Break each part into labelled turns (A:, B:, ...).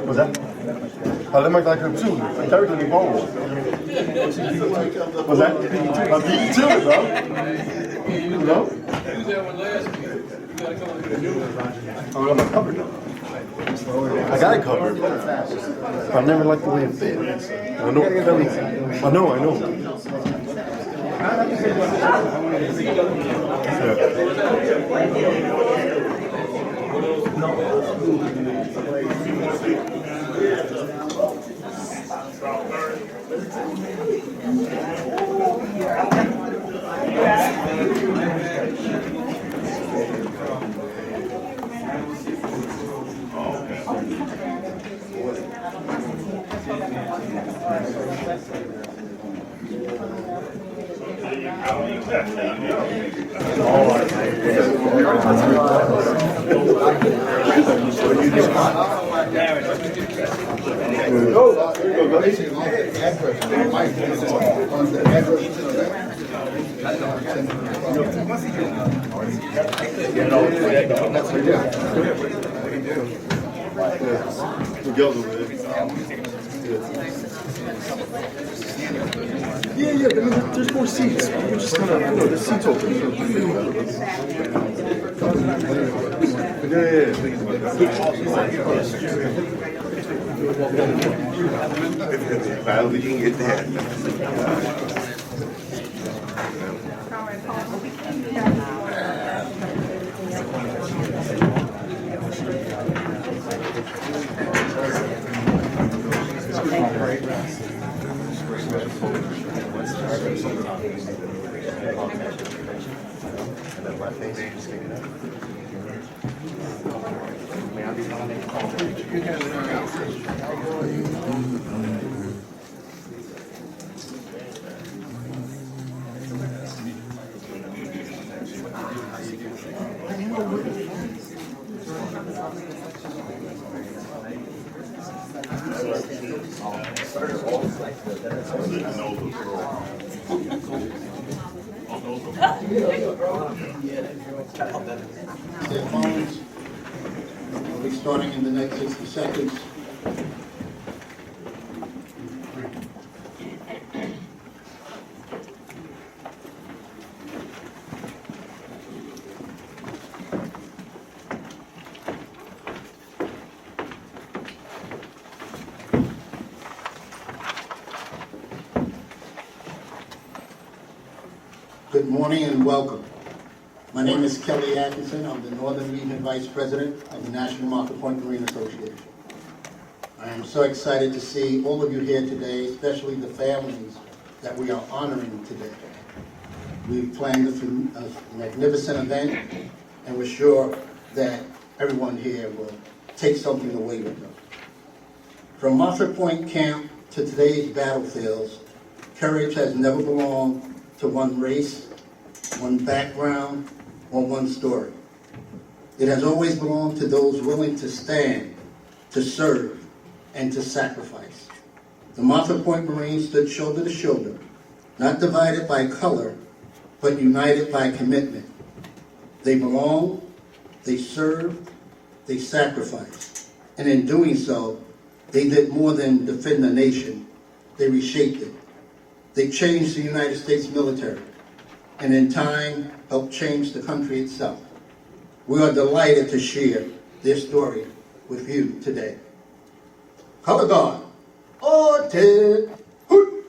A: Was that? That might like him too. I carried on the ball. Was that? I beat you too, bro. No? I got my covered though. I got it covered. I never liked the way it fit. I know. I know. Yeah, I mean, there's more seats. You're just kind of, the seats open.
B: Finally, you can get that.
C: Their phones. We'll be starting in the next 60 seconds. Good morning and welcome. My name is Kelly Atkinson. I'm the Northern Region Vice President of the National Market Point Marine Association. I am so excited to see all of you here today, especially the families that we are honoring today. We've planned a magnificent event, and we're sure that everyone here will take something away with them. From Moffett Point Camp to today's battlefields, courage has never belonged to one race, one background, or one story. It has always belonged to those willing to stand, to serve, and to sacrifice. The Moffett Point Marines stood shoulder to shoulder, not divided by color, but united by commitment. They belonged, they served, they sacrificed. And in doing so, they did more than defend the nation, they reshaped it. They changed the United States military, and in time, helped change the country itself. We are delighted to share their story with you today. Color Guard, Orted, Hoot!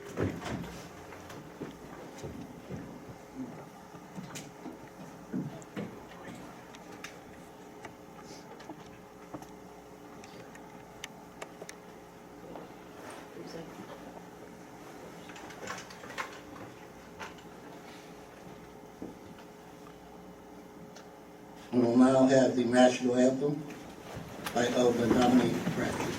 C: We will now have the national anthem of the nominee president.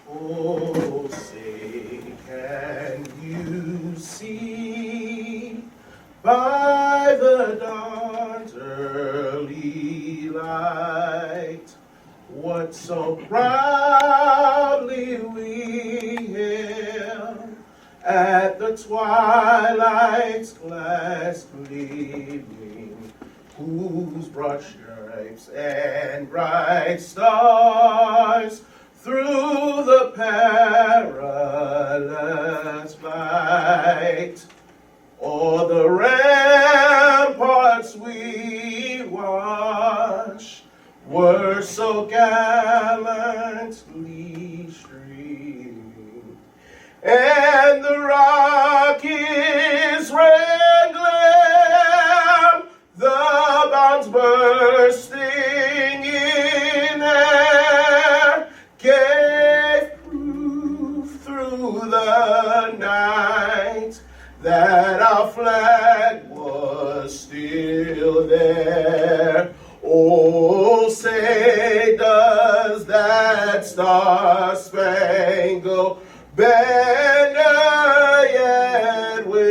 B: Oh, say, can you see by the dawn's early light what so proudly we hailed at the twilight's glass gleaming, whose broad stripes and bright stars through the perilous fight, o'er the ramparts we watch, were so gallantly streaming, and the Rockies' red glare, the bounds bursting in air, gave proof through the night that our flag was still there. Oh, say does that star-spangled banner yet wave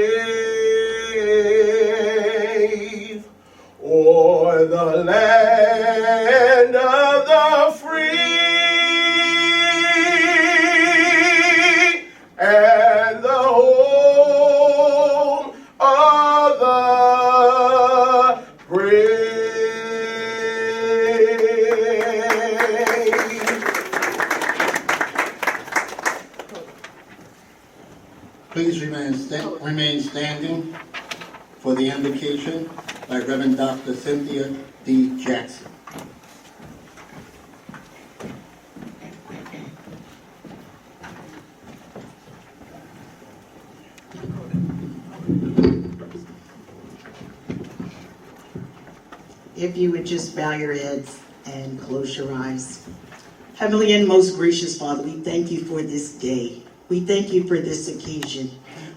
B: o'er the land of the free and the home of the brave.
C: Please remain standing for the invocation by Reverend Dr. Cynthia D. Jackson.
D: If you would just bow your heads and close your eyes. Heavenly and most gracious Father, we thank you for this day. We thank you for this occasion.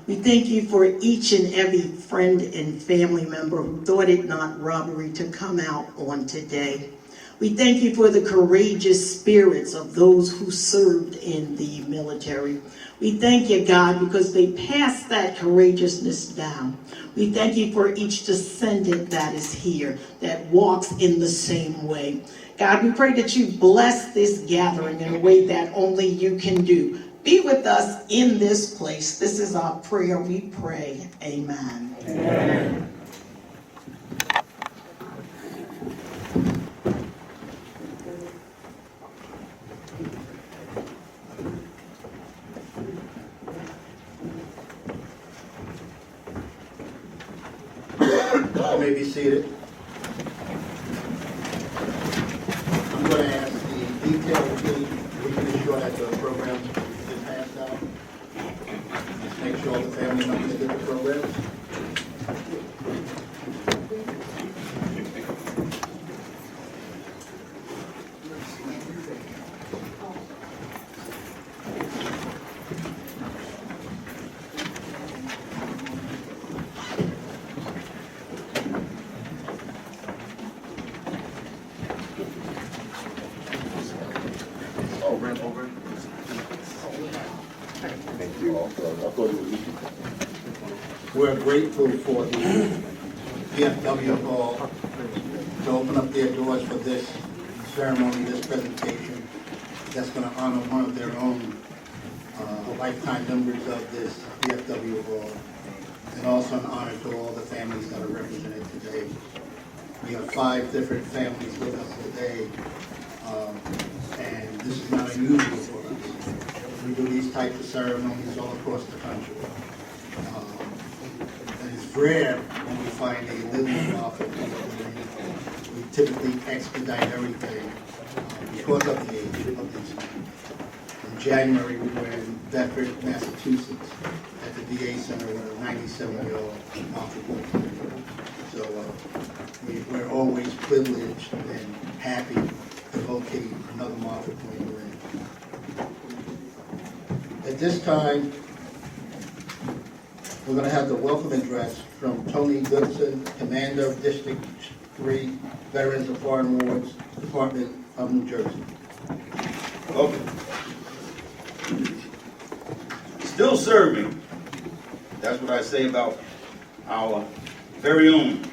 D: We thank you for each and every friend and family member who thought it not robbery to come out on today. We thank you for the courageous spirits of those who served in the military. We thank you, God, because they passed that courageousness down. We thank you for each descendant that is here, that walks in the same way. God, we pray that you bless this gathering in a way that only you can do. Be with us in this place. This is our prayer. We pray. Amen.
B: Amen.
C: You may be seated. I'm going to ask the detail page, we can ensure that the program is passed out. Just make sure all the family members get the programs. We're grateful for the VFW Hall to open up their doors for this ceremony, this presentation. That's going to honor one of their own lifetime members of this VFW Hall, and also an honor to all the families that are represented today. We have 5 different families with us today, and this is not unusual for us. We do these types of ceremonies all across the country. And it's rare when we find a living prophet. We typically expedite everything because of the age of these men. In January, we were in Bedford, Massachusetts, at the VA Center with a 97-year-old entrepreneur. So we're always privileged and happy to locate another Martha Point Marine. At this time, we're going to have the welcome address from Tony Goodson, Commander of District 3, Veterans of Foreign Wars, Department of New Jersey.
E: Okay. Still serving. That's what I say about our very own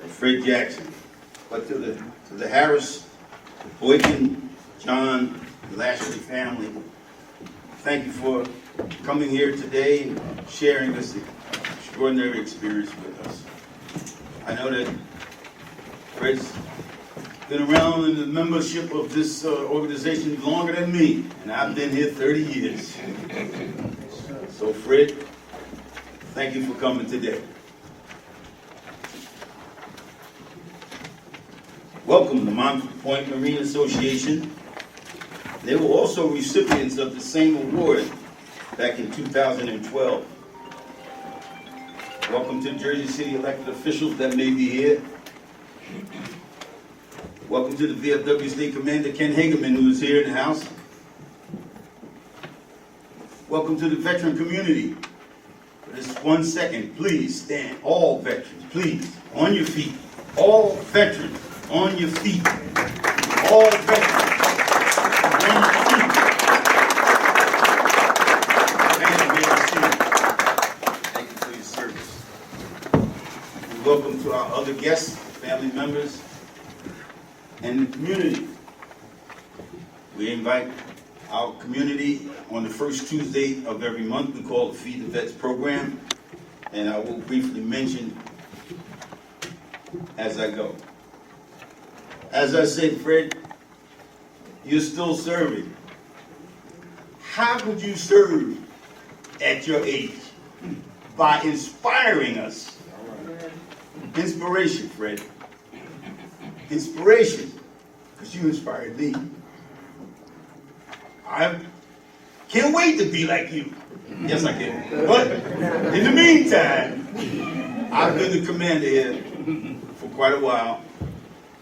E: Fred Jackson. But to the Harris, Boykin, John, Lashley family, thank you for coming here today and sharing this extraordinary experience with us. I know that Fred's been around in the membership of this organization longer than me, and I've been here 30 years. So Fred, thank you for coming today. Welcome to Montford Point Marine Association. They were also recipients of the same award back in 2012. Welcome to Jersey City elected officials that may be here. Welcome to the VFW State Commander Ken Hageman, who is here in the house. Welcome to the veteran community. For this 1 second, please stand. All veterans, please, on your feet. All veterans, on your feet. All veterans, on your feet. Thank you, man. Thank you for your service. And welcome to our other guests, family members, and the community. We invite our community on the first Tuesday of every month. We call the Feed the Vets program, and I will briefly mention as I go. As I said, Fred, you're still serving. How could you serve at your age? By inspiring us. Inspiration, Fred. Inspiration, because you inspired me. I can't wait to be like you. Yes, I can. But in the meantime, I've been the commander here for quite a while,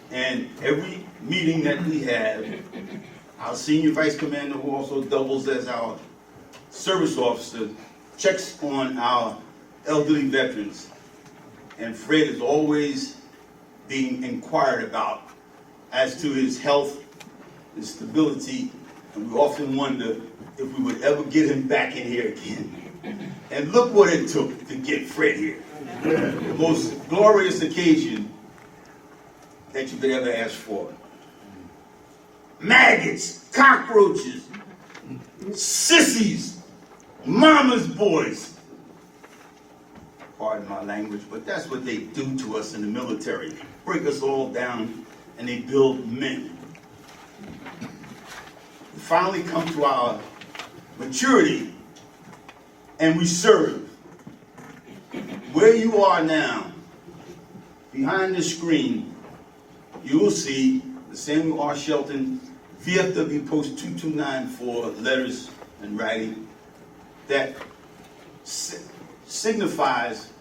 E: and every meeting that we have, our senior vice commander, who also doubles as our service officer, checks on our elderly veterans, and Fred is always being inquired about as to his health, his stability, and we often wonder if we would ever get him back in here again. And look what it took to get Fred here. The most glorious occasion that you could ever ask for. Maggots, cockroaches, sissies, mama's boys. Pardon my language, but that's what they do to us in the military. Break us all down, and they build men. We finally come to our maturity, and we serve. Where you are now, behind the screen, you will see the Samuel R. Shelton VFW Post 2294 letters and writing that signifies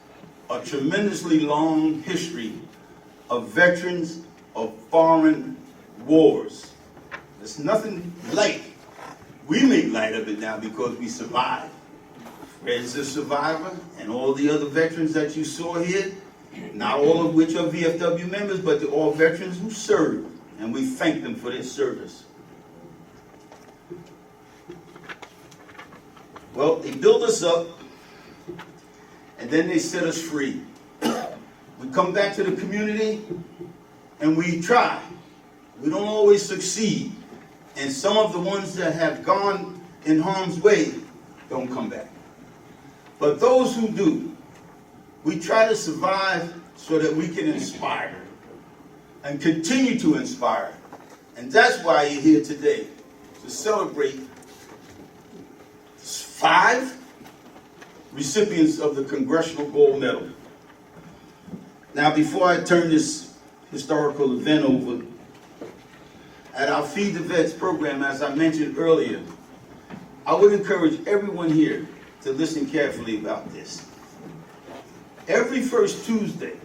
E: a tremendously long history of veterans of foreign wars. There's nothing light. We make light of it now because we survived. Fred is a survivor, and all the other veterans that you saw here, not all of which are VFW members, but they're all veterans who served, and we thank them for their service. Well, they build us up, and then they set us free. We come back to the community, and we try. We don't always succeed, and some of the ones that have gone in harm's way don't come back. But those who do, we try to survive so that we can inspire and continue to inspire. And that's why you're here today, to celebrate 5 recipients of the Congressional Gold Medal. Now, before I turn this historical event over, at our Feed the Vets program, as I mentioned earlier, I would encourage everyone here to listen carefully about this. Every first Tuesday,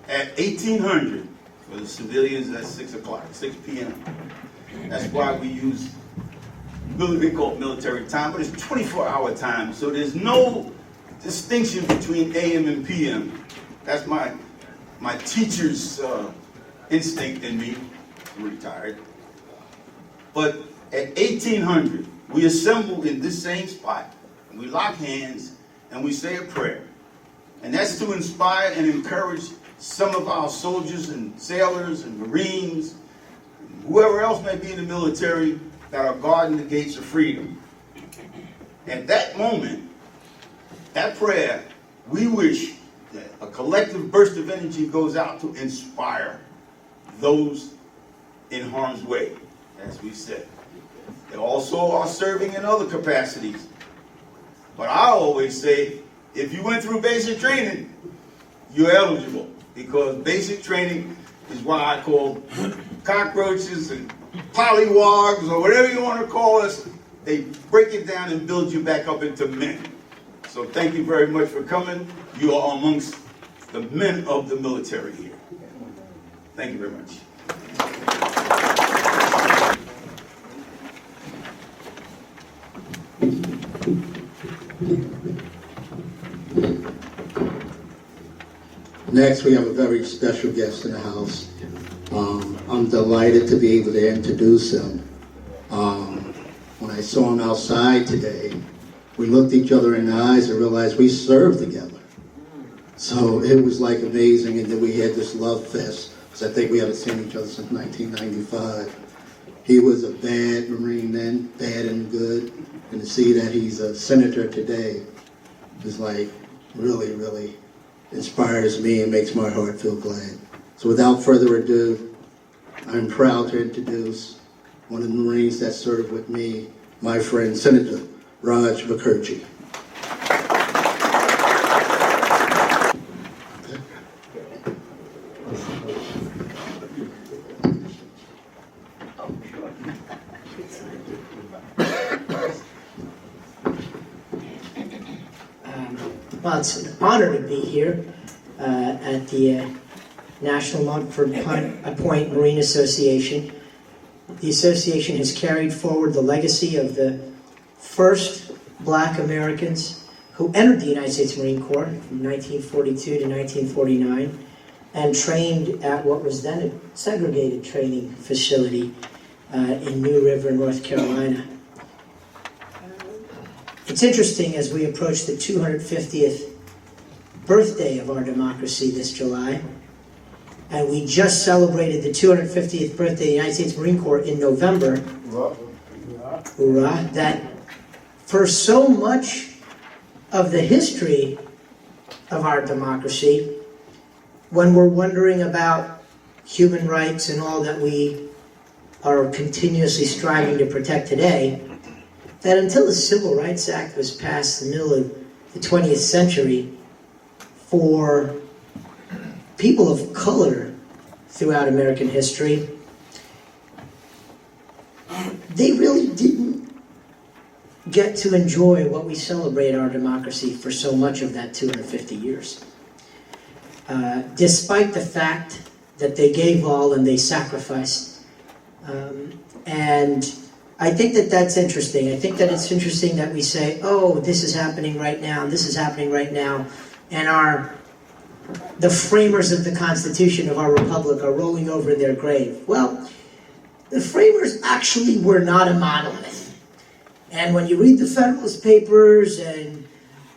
E: at 1800, for the civilians at 6 o'clock, 6 p.m. That's why we use we call it military time, but it's 24-hour time, so there's no distinction between AM and PM. That's my teacher's instinct in me. I'm retired. But at 1800, we assemble in this same spot, and we lock hands, and we say a prayer. And that's to inspire and encourage some of our soldiers and sailors and Marines, whoever else may be in the military, that are guarding the gates of freedom. At that moment, that prayer, we wish that a collective burst of energy goes out to inspire those in harm's way, as we said. They also are serving in other capacities. But I always say, if you went through basic training, you're eligible, because basic training is what I call cockroaches and pollywogs, or whatever you want to call us. They break it down and build you back up into men. So thank you very much for coming. You are amongst the men of the military here. Thank you very much.
C: Next, we have a very special guest in the house. I'm delighted to be able to introduce him. When I saw him outside today, we looked each other in the eyes and realized we served together. So it was like amazing, and then we had this love fest, because I think we haven't seen each other since 1995. He was a bad Marine then, bad and good, and to see that he's a senator today is like really, really inspires me and makes my heart feel glad. So without further ado, I'm proud to introduce one of the Marines that served with me, my friend, Senator Raj Mukherjee.
F: Well, it's an honor to be here at the National Point Marine Association. The association has carried forward the legacy of the first black Americans who entered the United States Marine Corps from 1942 to 1949 and trained at what was then a segregated training facility in New River, North Carolina. It's interesting as we approach the 250th birthday of our democracy this July, and we just celebrated the 250th birthday of the United States Marine Corps in November. Hoorah! That for so much of the history of our democracy, when we're wondering about human rights and all that we are continuously striving to protect today, that until the Civil Rights Act was passed in the middle of the 20th century, for people of color throughout American history, they really didn't get to enjoy what we celebrate our democracy for so much of that 250 years. Despite the fact that they gave all and they sacrificed. And I think that that's interesting. I think that it's interesting that we say, oh, this is happening right now, this is happening right now, and the framers of the Constitution of our Republic are rolling over in their grave. Well, the framers actually were not a monolith. And when you read the Federalist Papers and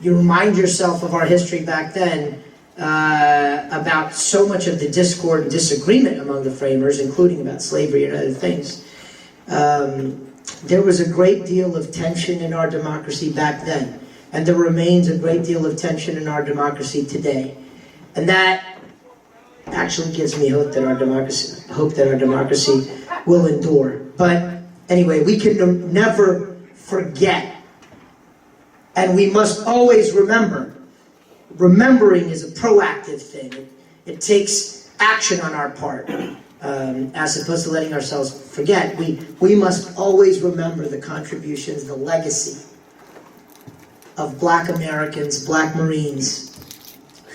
F: you remind yourself of our history back then, about so much of the discord and disagreement among the framers, including about slavery and other things, there was a great deal of tension in our democracy back then, and there remains a great deal of tension in our democracy today. And that actually gives me hope that our democracy will endure. But anyway, we can never forget, and we must always remember. Remembering is a proactive thing. It takes action on our part, as opposed to letting ourselves forget. We must always remember the contributions, the legacy of black Americans, black Marines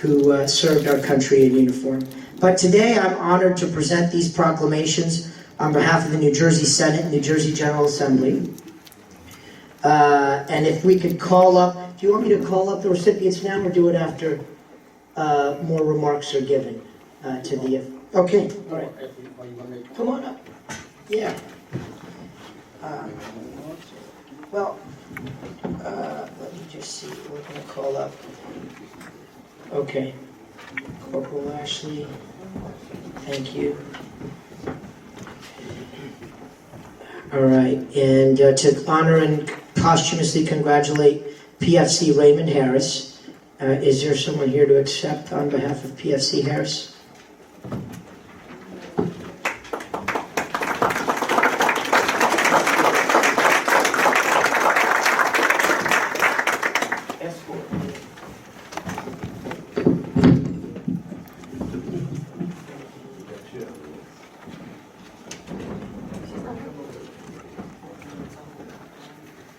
F: who served our country in uniform. But today I'm honored to present these proclamations on behalf of the New Jersey Senate and New Jersey General Assembly. And if we could call up, do you want me to call up the recipients now or do it after more remarks are given to the, okay, all right. Come on up. Yeah. Well, let me just see, we're going to call up. Okay. Corporal Ashley, thank you. All right, and to honor and posthumously congratulate PFC Raymond Harris, is there someone here to accept on behalf of PFC Harris?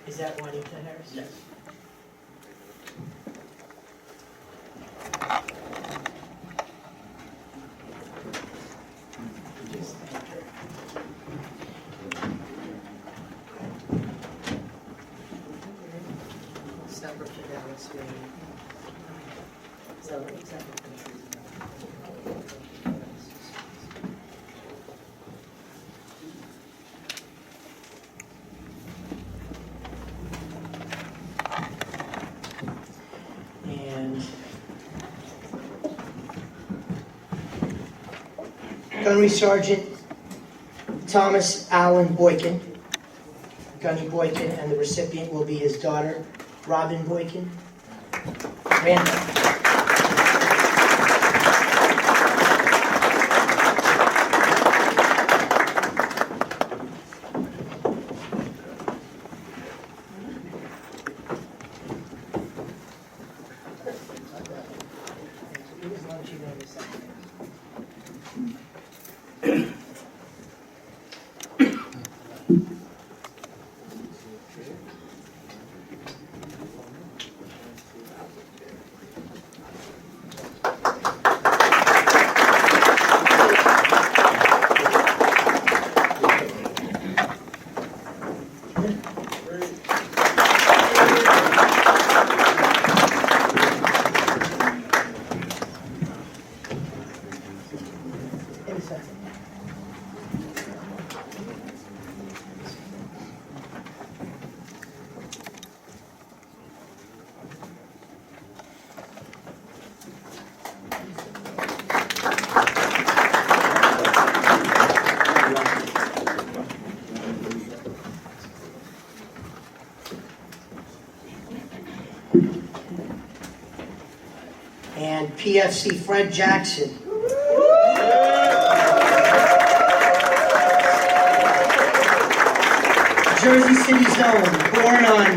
F: Is that Juanita Harris? Yes. Gunnery Sergeant Thomas Allen Boykin, Gunny Boykin, and the recipient will be his daughter, Robin Boykin. Randall. And PFC Fred Jackson. Jersey City Zone, born on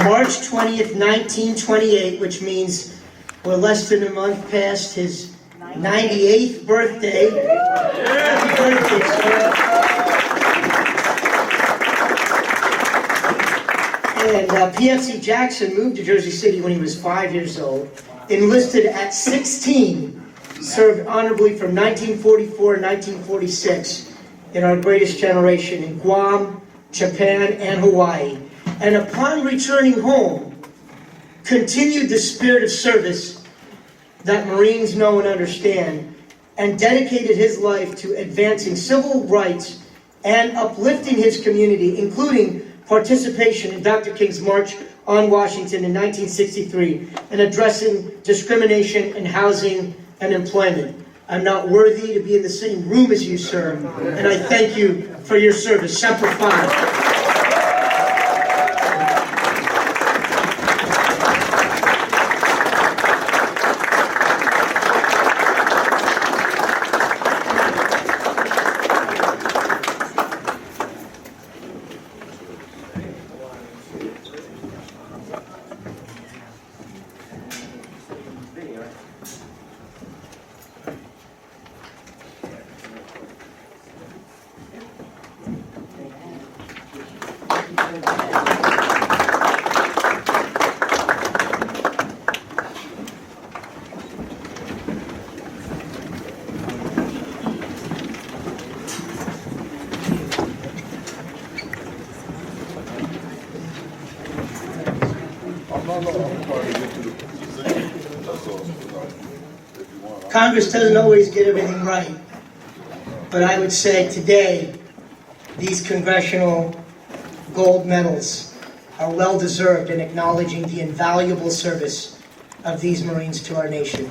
F: March 20th, 1928, which means we're less than a month past his 98th birthday. Happy birthday, sir. And PFC Jackson moved to Jersey City when he was 5 years old. Enlisted at 16, served honorably from 1944 to 1946 in our greatest generation in Guam, Japan, and Hawaii. And upon returning home, continued the spirit of service that Marines know and understand, and dedicated his life to advancing civil rights and uplifting his community, including participation in Dr. King's March on Washington in 1963 and addressing discrimination in housing and employment. I'm not worthy to be in the same room as you, sir, and I thank you for your service. Semper Fi. Congress doesn't always get everything right, but I would say today, these congressional gold medals are well-deserved in acknowledging the invaluable service of these Marines to our nation.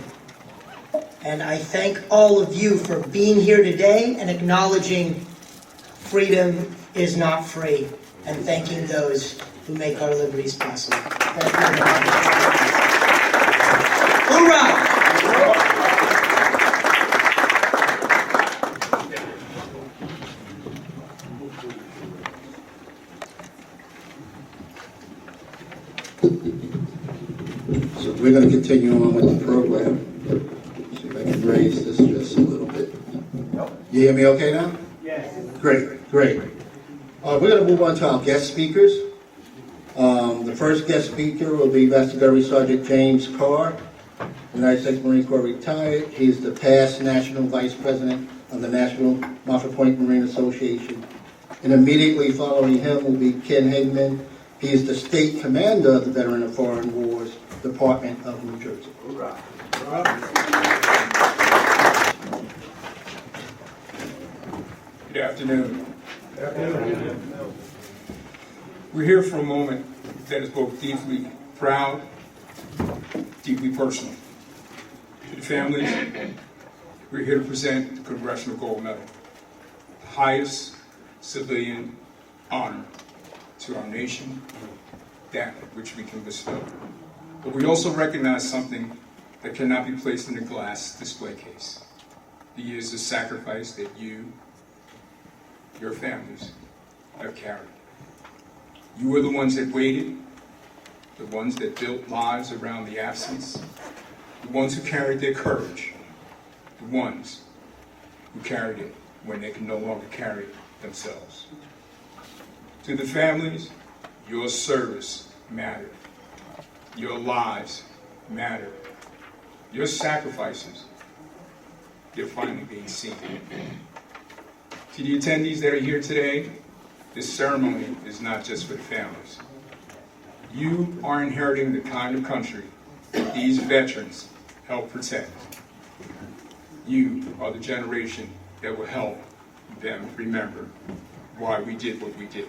F: And I thank all of you for being here today and acknowledging freedom is not free, and thanking those who make our liberties possible. Thank you very much. Hoorah!
C: So we're going to continue on with the program. See if I can raise this just a little bit. You hear me okay now? Yes. Great, great. We're going to move on to our guest speakers. The first guest speaker will be Investigator Sergeant James Carr, United States Marine Corps retired. He is the past National Vice President of the National Moffett Point Marine Association. And immediately following him will be Ken Hagman. He is the State Commander of the Veteran of Foreign Wars Department of New Jersey.
G: Good afternoon. We're here for a moment that is both deeply proud, deeply personal. To the families, we're here to present the Congressional Gold Medal, the highest civilian honor to our nation, that which we can bestow. But we also recognize something that cannot be placed in a glass display case. The years of sacrifice that you, your families, have carried. You were the ones that waited, the ones that built lives around the absence, the ones who carried their courage, the ones who carried it when they could no longer carry it themselves. To the families, your service mattered. Your lives mattered. Your sacrifices, they're finally being seen. To the attendees that are here today, this ceremony is not just for the families. You are inheriting the kind of country that these veterans help protect. You are the generation that will help them remember why we did what we did.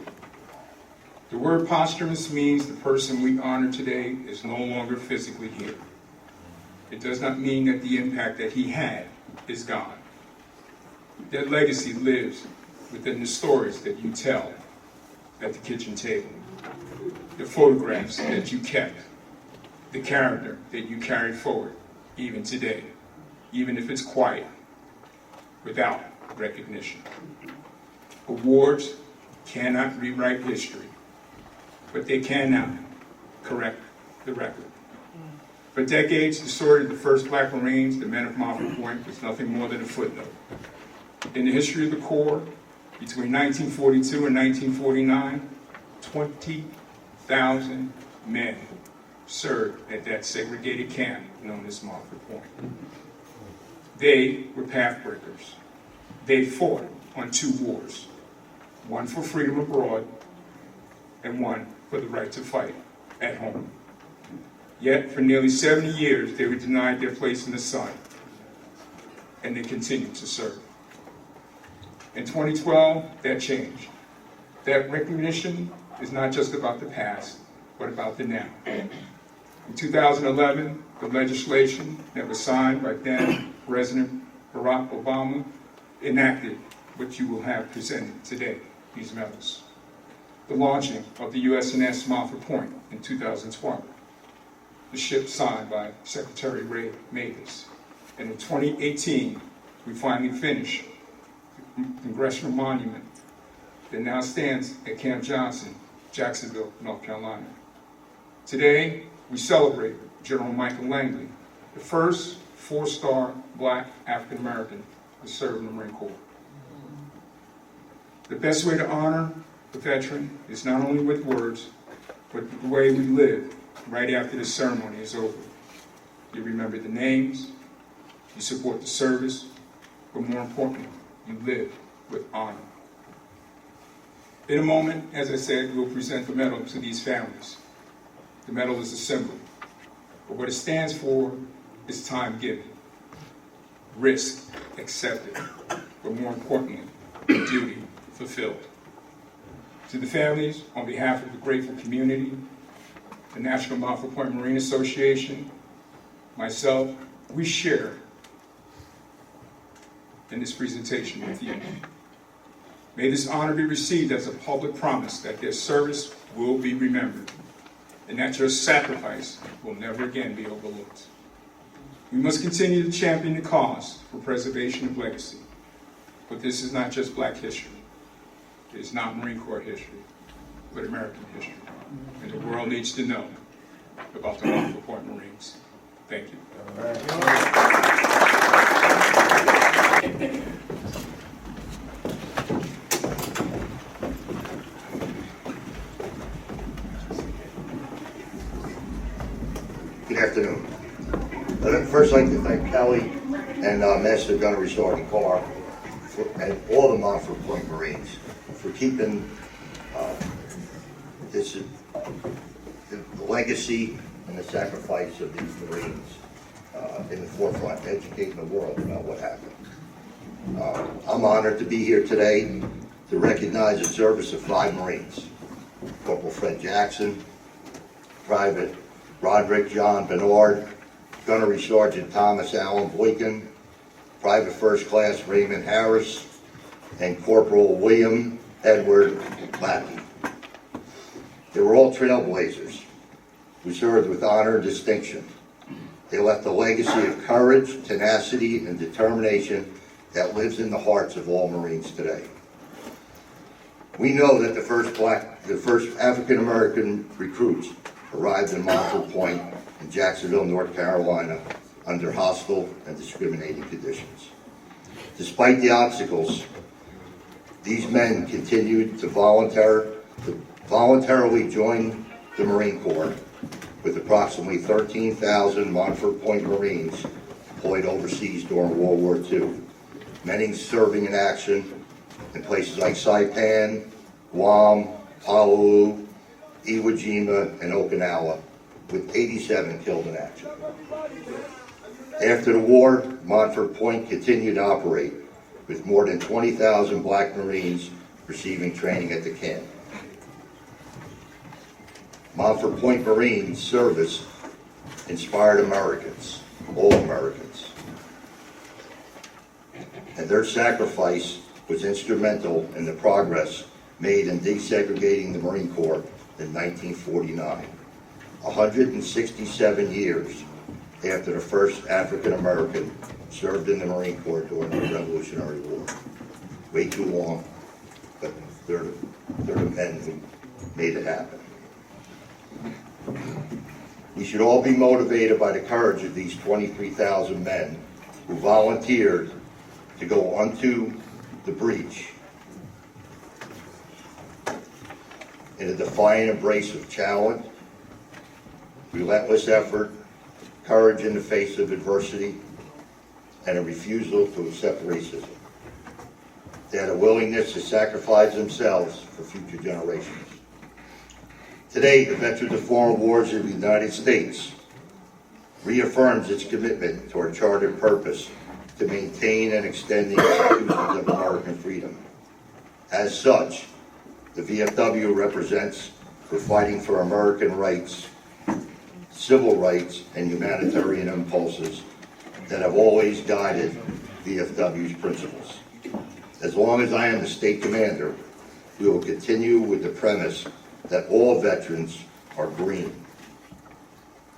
G: The word posthumous means the person we honor today is no longer physically here. It does not mean that the impact that he had is gone. Their legacy lives within the stories that you tell at the kitchen table, the photographs that you kept, the character that you carry forward even today, even if it's quiet, without recognition. Awards cannot rewrite history, but they can now correct the record. For decades, the story of the first Black Marines, the men of Moffett Point, was nothing more than a footnote. In the history of the Corps, between 1942 and 1949, 20,000 men served at that segregated camp known as Moffett Point. They were pathbreakers. They fought on two wars, one for freedom abroad and one for the right to fight at home. Yet, for nearly 70 years, they were denied their place in the sun, and they continued to serve. In 2012, that changed. That recognition is not just about the past, but about the now. In 2011, the legislation that was signed by then President Barack Obama enacted what you will have presented today, these medals. The launching of the USNS Moffett Point in 2012, the ship signed by Secretary Ray Mavis. And in 2018, we finally finished the Congressional Monument that now stands at Camp Johnson, Jacksonville, North Carolina. Today, we celebrate General Michael Langley, the first four-star Black African-American to serve in the Marine Corps. The best way to honor a veteran is not only with words, but the way we live right after the ceremony is over. You remember the names, you support the service, but more importantly, you live with honor. In a moment, as I said, we'll present the medal to these families. The medal is a symbol But what it stands for is time given, risk accepted, but more importantly, duty fulfilled. To the families, on behalf of the grateful community, the National Montford Point Marine Association, myself, we share in this presentation with you. May this honor be received as a public promise that their service will be remembered and that your sacrifice will never again be overlooked. We must continue to champion the cause for preservation of legacy. But this is not just Black history. It is not Marine Corps history, but American history. And the world needs to know about the Montford Point Marines. Thank you.
H: Good afternoon. I'd first like to thank Kelly and Master Gunnery Sergeant Carr and all the Montford Point Marines for keeping the legacy and the sacrifice of these Marines in the forefront, educating the world about what happened. I'm honored to be here today to recognize the service of 5 Marines: Corporal Fred Jackson, Private Roderick John Bernard, Gunnery Sergeant Thomas Allen Boykin, Private First Class Raymond Harris, and Corporal William Edward Lackey. They were all trailblazers who served with honor and distinction. They left a legacy of courage, tenacity, and determination that lives in the hearts of all Marines today. We know that the first African-American recruits arrived in Montford Point in Jacksonville, North Carolina, under hostile and discriminating conditions. Despite the obstacles, these men continued to voluntarily join the Marine Corps, with approximately 13,000 Montford Point Marines deployed overseas during World War II, many serving in action in places like Saipan, Guam, Palau, Iwo Jima, and Okinawa, with 87 killed in action. After the war, Montford Point continued to operate, with more than 20,000 Black Marines receiving training at the camp. Montford Point Marine service inspired Americans, all Americans, and their sacrifice was instrumental in the progress made in desegregating the Marine Corps in 1949, 167 years after the first African American served in the Marine Corps during the Revolutionary War. Way too long, but they're the men who made it happen. We should all be motivated by the courage of these 23,000 men who volunteered to go onto the breach in a defiant embrace of challenge, relentless effort, courage in the face of adversity, and a refusal to accept racism. They had a willingness to sacrifice themselves for future generations. Today, the Veterans of Foreign Wars of the United States reaffirms its commitment to our chartered purpose to maintain and extend the institutions of American freedom. As such, the VFW represents for fighting for American rights, civil rights, and humanitarian impulses that have always guided VFW's principles. As long as I am the state commander, we will continue with the premise that all veterans are green,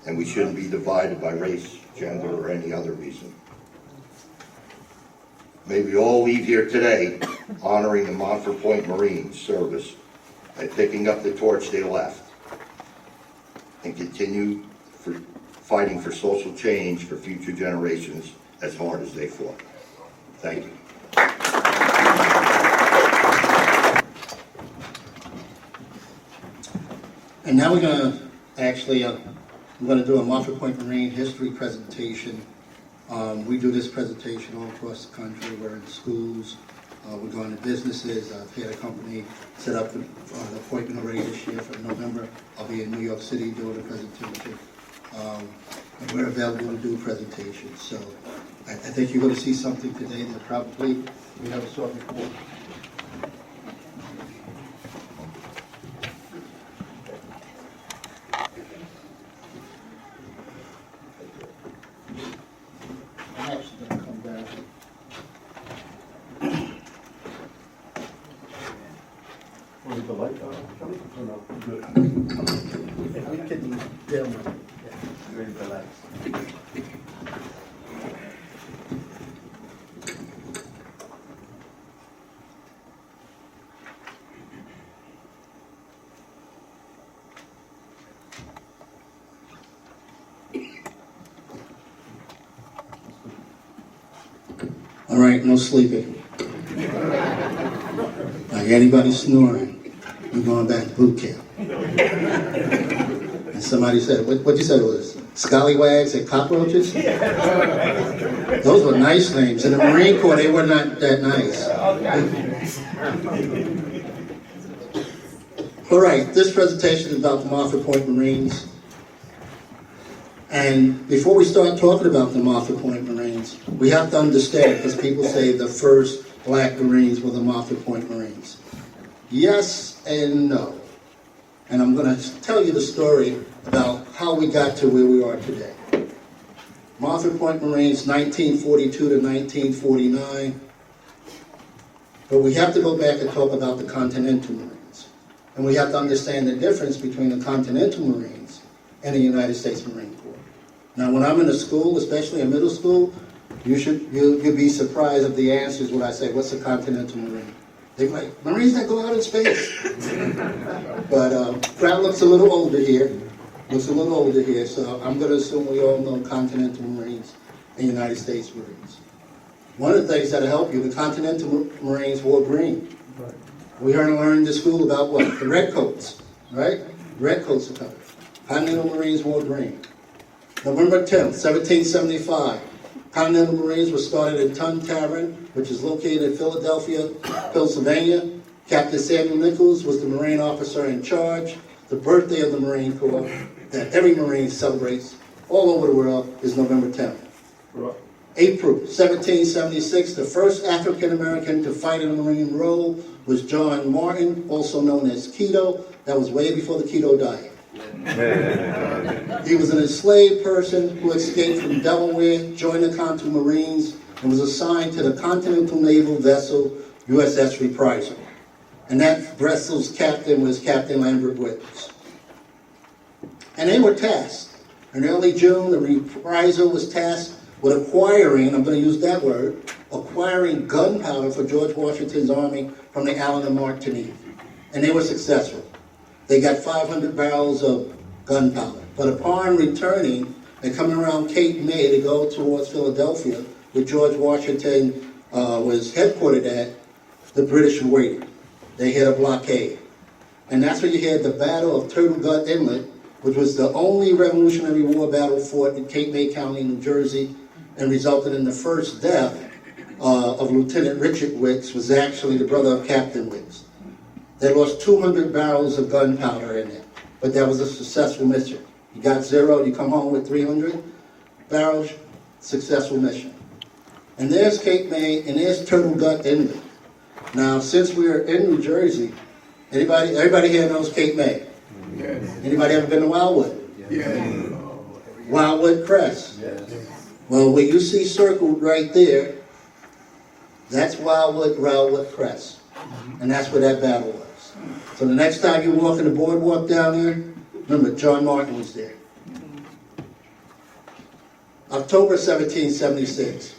H: and we shouldn't be divided by race, gender, or any other reason. May we all leave here today honoring the Montford Point Marines service by picking up the torch they left and continue fighting for social change for future generations as hard as they fought. Thank you.
C: And now we're going to actually, I'm going to do a Montford Point Marine history presentation. We do this presentation all across the country. We're in schools, we're going to businesses. I've had a company set up the appointment already this year for November. I'll be in New York City doing a presentation. and we're available to do presentations. So I think you're going to see something today that probably we never saw before. I'm actually going to come back.
A: Leave the light on. Oh, no, good.
C: If we can dim it.
A: Ready to relax.
C: All right, no sleeping. Like anybody snoring, we're going back to boot camp. And somebody said, what you said it was? Scallywags and cockroaches? Those were nice names. In the Marine Corps, they were not that nice. All right, this presentation is about the Martha Point Marines. And before we start talking about the Martha Point Marines, we have to understand, because people say the first black Marines were the Martha Point Marines. Yes and no. And I'm going to tell you the story about how we got to where we are today. Martha Point Marines, 1942 to 1949. But we have to go back and talk about the Continental Marines. And we have to understand the difference between the Continental Marines and the United States Marine Corps. Now, when I'm in a school, especially in middle school, you'll be surprised at the answers when I say, what's a Continental Marine? They're like, Marines that go out in space. But crowd looks a little older here. So I'm going to assume we all know Continental Marines and United States Marines. One of the things that'll help you, the Continental Marines wore green. Right. We learned in the school about what? The redcoats, right? Redcoats are coming. Continental Marines wore green. November 10th, 1775, Continental Marines were started in Tun Tavern, which is located in Philadelphia, Pennsylvania. Captain Samuel Nichols was the Marine officer in charge. The birthday of the Marine Corps that every Marine celebrates all over the world is November 10th. Right. April 1776, the first African-American to fight in a Marine role was John Martin, also known as Keto. That was way before the keto diet. He was an enslaved person who escaped from Delaware, joined the Continental Marines, and was assigned to the Continental Naval vessel USS Reprisal. And that vessel's captain was Captain Lambert Wicks. And they were tasked. In early June, the Reprisal was tasked with acquiring, I'm going to use that word, acquiring gunpowder for George Washington's army from the island of Martinique. And they were successful. They got 500 barrels of gunpowder. But upon returning and coming around Cape May to go towards Philadelphia, where George Washington was headquartered at, the British were waiting. They hit a blockade. And that's when you had the Battle of Turtle Gut Inlet, which was the only Revolutionary War battle fought in Cape May County, New Jersey, and resulted in the first death of Lieutenant Richard Wicks, was actually the brother of Captain Wicks. They lost 200 barrels of gunpowder in it, but that was a successful mission. You got 0, you come home with 300 barrels, successful mission. And there's Cape May, and there's Turtle Gut Inlet. Now, since we're in New Jersey, everybody here knows Cape May? Yes. Anybody ever been to Wildwood? Yes. Wildwood Crest? Yes. Well, what you see circled right there, that's Wildwood Crest. And that's where that battle was. So the next time you walk in the boardwalk down there, remember, John Martin was there. October 1776,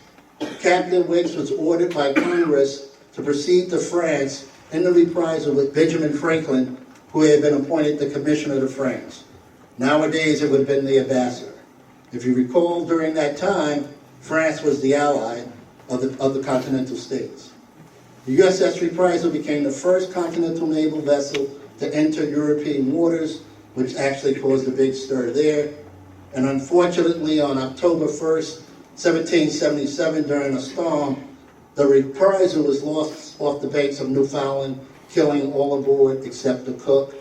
C: Captain Wicks was ordered by Congress to proceed to France in the reprisal with Benjamin Franklin, who had been appointed the Commissioner to France. Nowadays, it would have been the ambassador. If you recall, during that time, France was the ally of the continental states. The USS Reprisal became the first continental naval vessel to enter European waters, which actually caused a big stir there. And unfortunately, on October 1st, 1777, during a storm, the Reprisal was lost off the banks of Newfoundland, killing all aboard except the cook,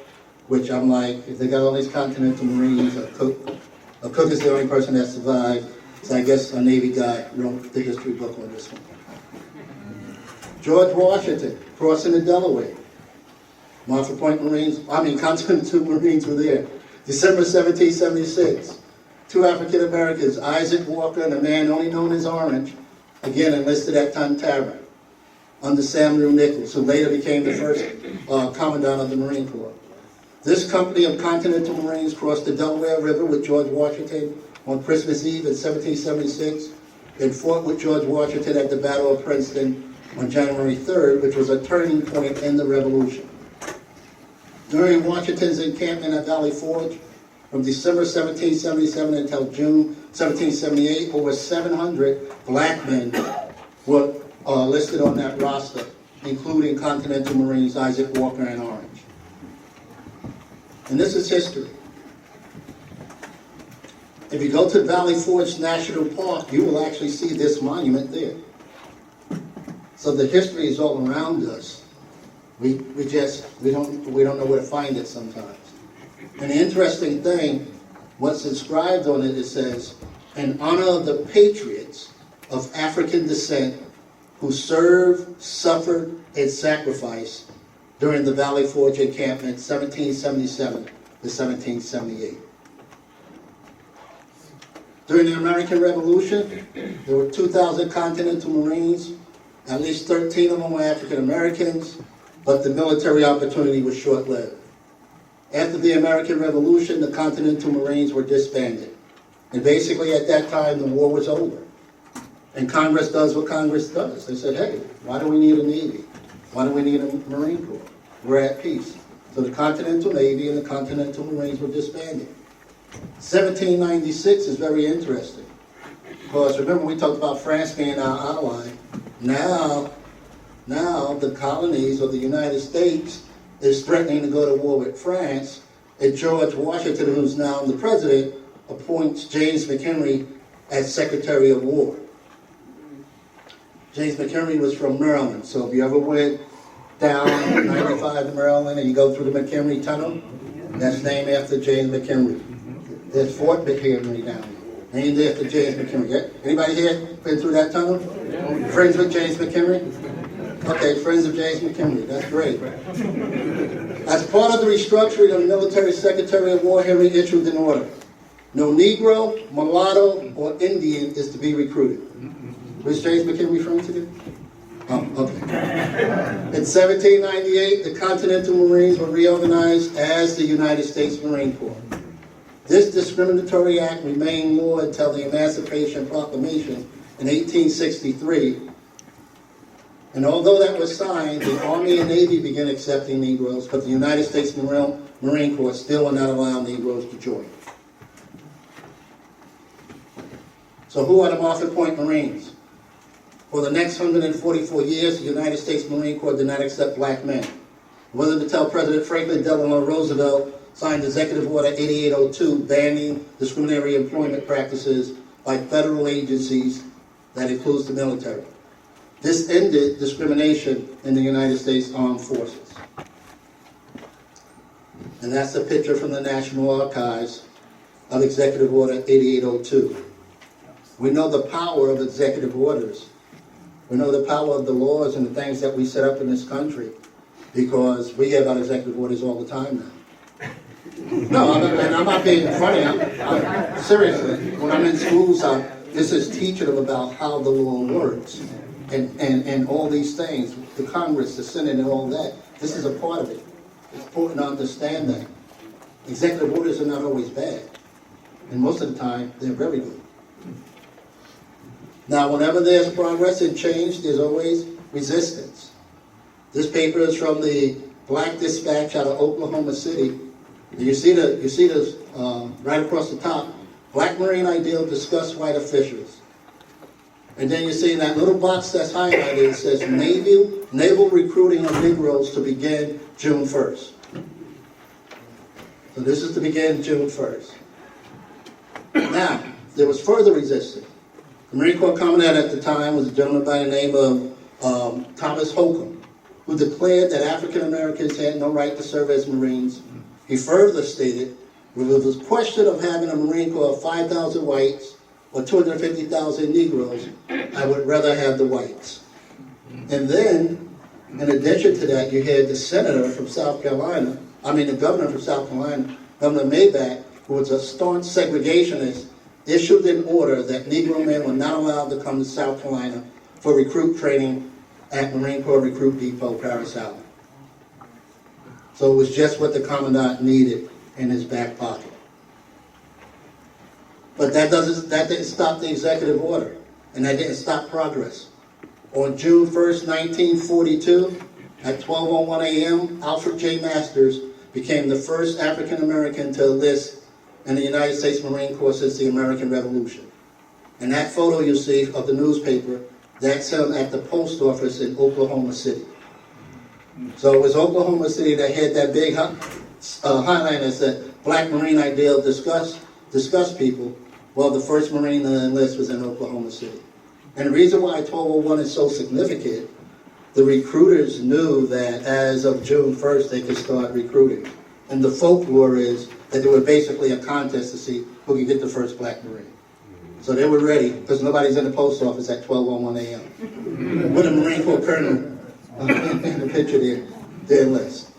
C: which I'm like, if they got all these continental marines, a cook, Cook is the only person that survived, so I guess a Navy guy wrote the history book on this one. George Washington, crossing the Delaware. Martha Point Continental Marines were there. December 1776. 2 African Americans, Isaac Walker and a man only known as Orange, again enlisted at Tuntara under Samuel Nichols, who later became the first commandant of the Marine Corps. This company of Continental Marines crossed the Delaware River with George Washington on Christmas Eve in 1776 and fought with George Washington at the Battle of Princeton on January 3rd, which was a turning point in the Revolution. During Washington's encampment at Valley Forge, from December 1777 until June 1778, over 700 black men were listed on that roster, including Continental Marines Isaac Walker and Orange. And this is history. If you go to Valley Forge National Park, you will actually see this monument there. So the history is all around us. We don't know where to find it sometimes. And the interesting thing, what's inscribed on it, it says, in honor of the patriots of African descent who served, suffered, and sacrificed during the Valley Forge encampment 1777 to 1778. During the American Revolution, there were 2,000 Continental Marines. At least 13 of them were African Americans, but the military opportunity was short-lived. After the American Revolution, the Continental Marines were disbanded. And basically at that time, the war was over. And Congress does what Congress does. They said, hey, why do we need a Navy? Why do we need a Marine Corps? We're at peace. So the Continental Navy and the Continental Marines were disbanded. 1796 is very interesting. Because remember we talked about France being our ally. Now the colonies of the United States is threatening to go to war with France, and George Washington, who's now the president, appoints James McHenry as Secretary of War. James McHenry was from Maryland, so if you ever went down 95 to Maryland and you go through the McHenry Tunnel, that's named after James McHenry. There's Fort McHenry down there, named after James McHenry. Anybody here been through that tunnel? Friends with James McHenry? Okay, friends of James McHenry, that's great. As part of the restructuring, the military secretary of war, Henry, issued an order. No Negro, mulatto, or Indian is to be recruited. Was James McHenry referring to them? Oh, okay. In 1798, the Continental Marines were reorganized as the United States Marine Corps. This discriminatory act remained law until the Emancipation Proclamation in 1863. And although that was signed, the Army and Navy began accepting Negroes, but the United States Marine Corps still would not allow Negroes to join. So who are the Martha Point Marines? For the next 144 years, the United States Marine Corps did not accept black men. It wasn't until President Franklin Delano Roosevelt signed Executive Order 8802 banning discriminatory employment practices by federal agencies that includes the military. This ended discrimination in the United States Armed Forces. And that's a picture from the National Archives of Executive Order 8802. We know the power of executive orders. We know the power of the laws and the things that we set up in this country because we give out executive orders all the time now. No, I'm not being funny. I'm seriously, when I'm in schools, this is teaching them about how the law works. And all these things, the Congress, the Senate, and all that. This is a part of it. It's important to understand that. Executive orders are not always bad. And most of the time, they're very good. Now, whenever there's progress and change, there's always resistance. This paper is from the Black Dispatch out of Oklahoma City. And you see this right across the top. Black Marine Ideal discuss white officials. And then you see in that little box that's highlighted, it says naval recruiting of Negroes to begin June 1st. So this is to begin June 1st. Now, there was further resistance. The Marine Corps Commandant at the time was a gentleman by the name of Thomas Holcomb, who declared that African Americans had no right to serve as Marines. He further stated If it was a question of having a Marine Corps of 5,000 whites or 250,000 Negroes, I would rather have the whites. And then, in addition to that, you had the senator from South Carolina, the governor from South Carolina, Governor Maybach, who was a staunch segregationist, issued an order that Negro men were not allowed to come to South Carolina for recruit training at Marine Corps Recruit Depot, Paris Island. So it was just what the Commandant needed in his back pocket. But that didn't stop the executive order, and that didn't stop progress. On June 1st, 1942, at 12:01 a.m., Alfred J. Masters became the first African American to enlist in the United States Marine Corps since the American Revolution. And that photo you see of the newspaper, that's him at the post office in Oklahoma City. So it was Oklahoma City that had that big highlight that said, Black Marine Ideal discuss people. Well, the first Marine to enlist was in Oklahoma City. And the reason why 1201 is so significant, the recruiters knew that as of June 1st, they could start recruiting. And the folklore is that there was basically a contest to see who could get the first Black Marine. So they were ready, because nobody's in the post office at 12:01 a.m. with a Marine Corps colonel in the picture there, to enlist.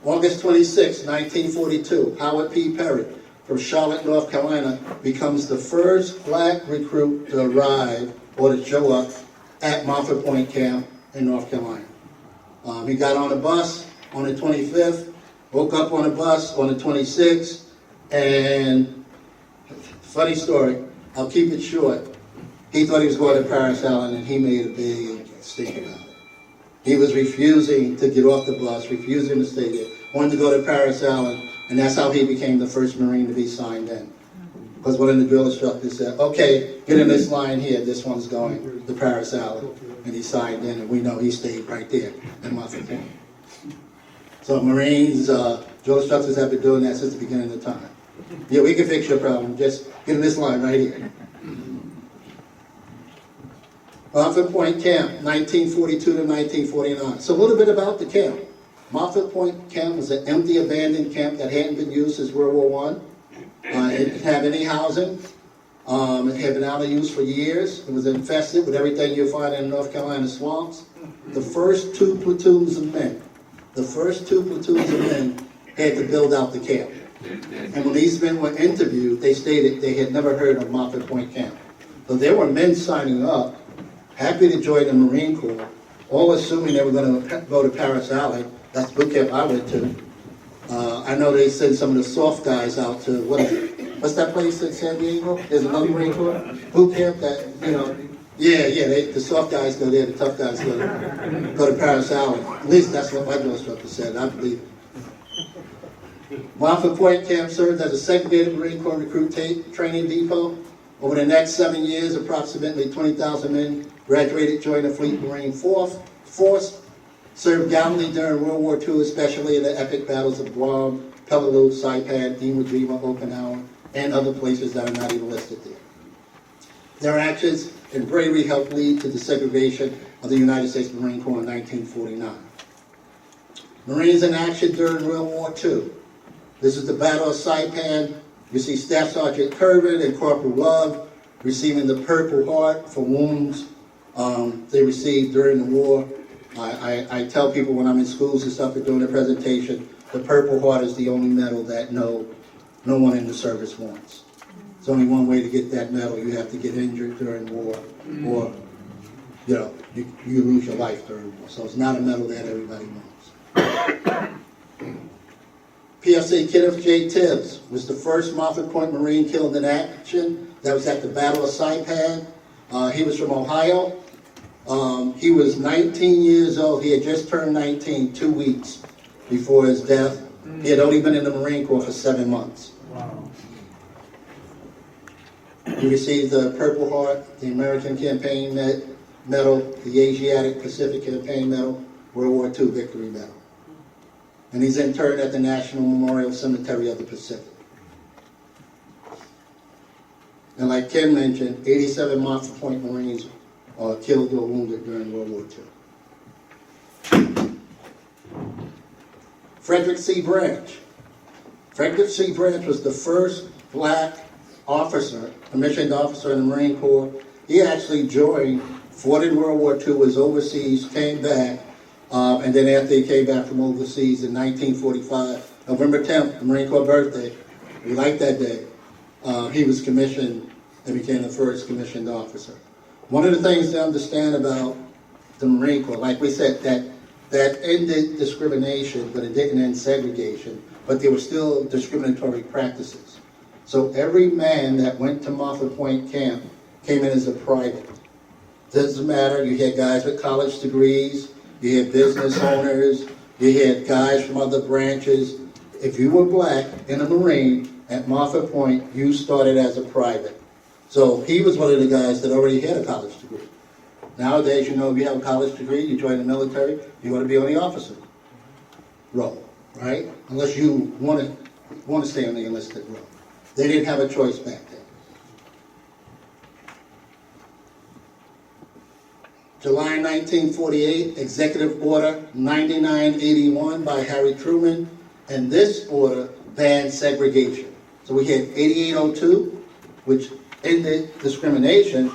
C: August 26, 1942, Howard P. Perry from Charlotte, North Carolina, becomes the first Black recruit to arrive or to show up at Moffett Point Camp in North Carolina. He got on a bus on the 25th, woke up on a bus on the 26th, and funny story, I'll keep it short. He thought he was going to Paris Island, and he made a big stink about it. He was refusing to get off the bus, refusing to stay there, wanted to go to Paris Island, and that's how he became the first Marine to be signed in. Because one of the drill instructors said, okay, get in this line here, this one's going to Paris Island. And he signed in, and we know he stayed right there at Moffett Point. So Marines, drill instructors have been doing that since the beginning of time. Yeah, we can fix your problem, just get in this line right here. Moffett Point Camp, 1942 to 1949. So a little bit about the camp. Moffett Point Camp was an empty, abandoned camp that hadn't been used since World War I. It didn't have any housing. It had been out of use for years. It was infested with everything you'll find in North Carolina swamps. The first two platoons of men had to build out the camp. And when these men were interviewed, they stated they had never heard of Moffett Point Camp. So there were men signing up, happy to join the Marine Corps, all assuming they were going to go to Paris Island. That's the boot camp I went to. I know they send some of the soft guys out to, what's that place in San Diego? There's another Marine Corps boot camp that, the soft guys go there, the tough guys go to Paris Island. At least that's what my drill instructor said, I believe. Moffett Point Camp served as a segregated Marine Corps recruit training depot. Over the next 7 years, approximately 20,000 men graduated, joined the Fleet Marine Force, served gallantly during World War II, especially in the epic battles of Guam, Peleliu, Saipan, Iwo Jima, Okinawa, and other places that are not even listed there. Their actions and bravery helped lead to the segregation of the United States Marine Corps in 1949. Marines in action during World War II. This is the Battle of Saipan. You see Staff Sergeant Curvin and Corporal Love receiving the Purple Heart for wounds they received during the war. I tell people when I'm in schools and stuff and doing a presentation, the Purple Heart is the only medal that no one in the service wants. There's only one way to get that medal. You have to get injured during war, or you lose your life during war. So it's not a medal that everybody wants. PFC Kenneth J. Tibbs was the first Moffett Point Marine killed in action. That was at the Battle of Saipan. He was from Ohio. He was 19 years old. He had just turned 19 2 weeks before his death. He had only been in the Marine Corps for 7 months. Wow. He received the Purple Heart, the American Campaign Medal, the Asiatic Pacific Campaign Medal, World War II Victory Medal. And he's interred at the National Memorial Cemetery of the Pacific. And like Ken mentioned, 87 Moffett Point Marines are killed or wounded during World War II. Frederick C. Branch. Frederick C. Branch was the first black officer, commissioned officer in the Marine Corps. He actually joined, fought in World War II, was overseas, came back, and then after he came back from overseas in 1945, November 10th, the Marine Corps birthday, we like that day, he was commissioned and became the first commissioned officer. One of the things to understand about the Marine Corps, like we said, that ended discrimination, but it didn't end segregation, but there were still discriminatory practices. So every man that went to Moffett Point Camp came in as a private. Doesn't matter, you had guys with college degrees, you had business owners, you had guys from other branches. If you were black in a Marine at Moffett Point, you started as a private. So he was one of the guys that already had a college degree. Nowadays, you know, if you have a college degree, you join the military, you want to be on the officer role, right? Unless you want to stay on the enlisted role. They didn't have a choice back then. July 1948, Executive Order 9981 by Harry Truman, and this order banned segregation. So we had 8802, which ended discrimination,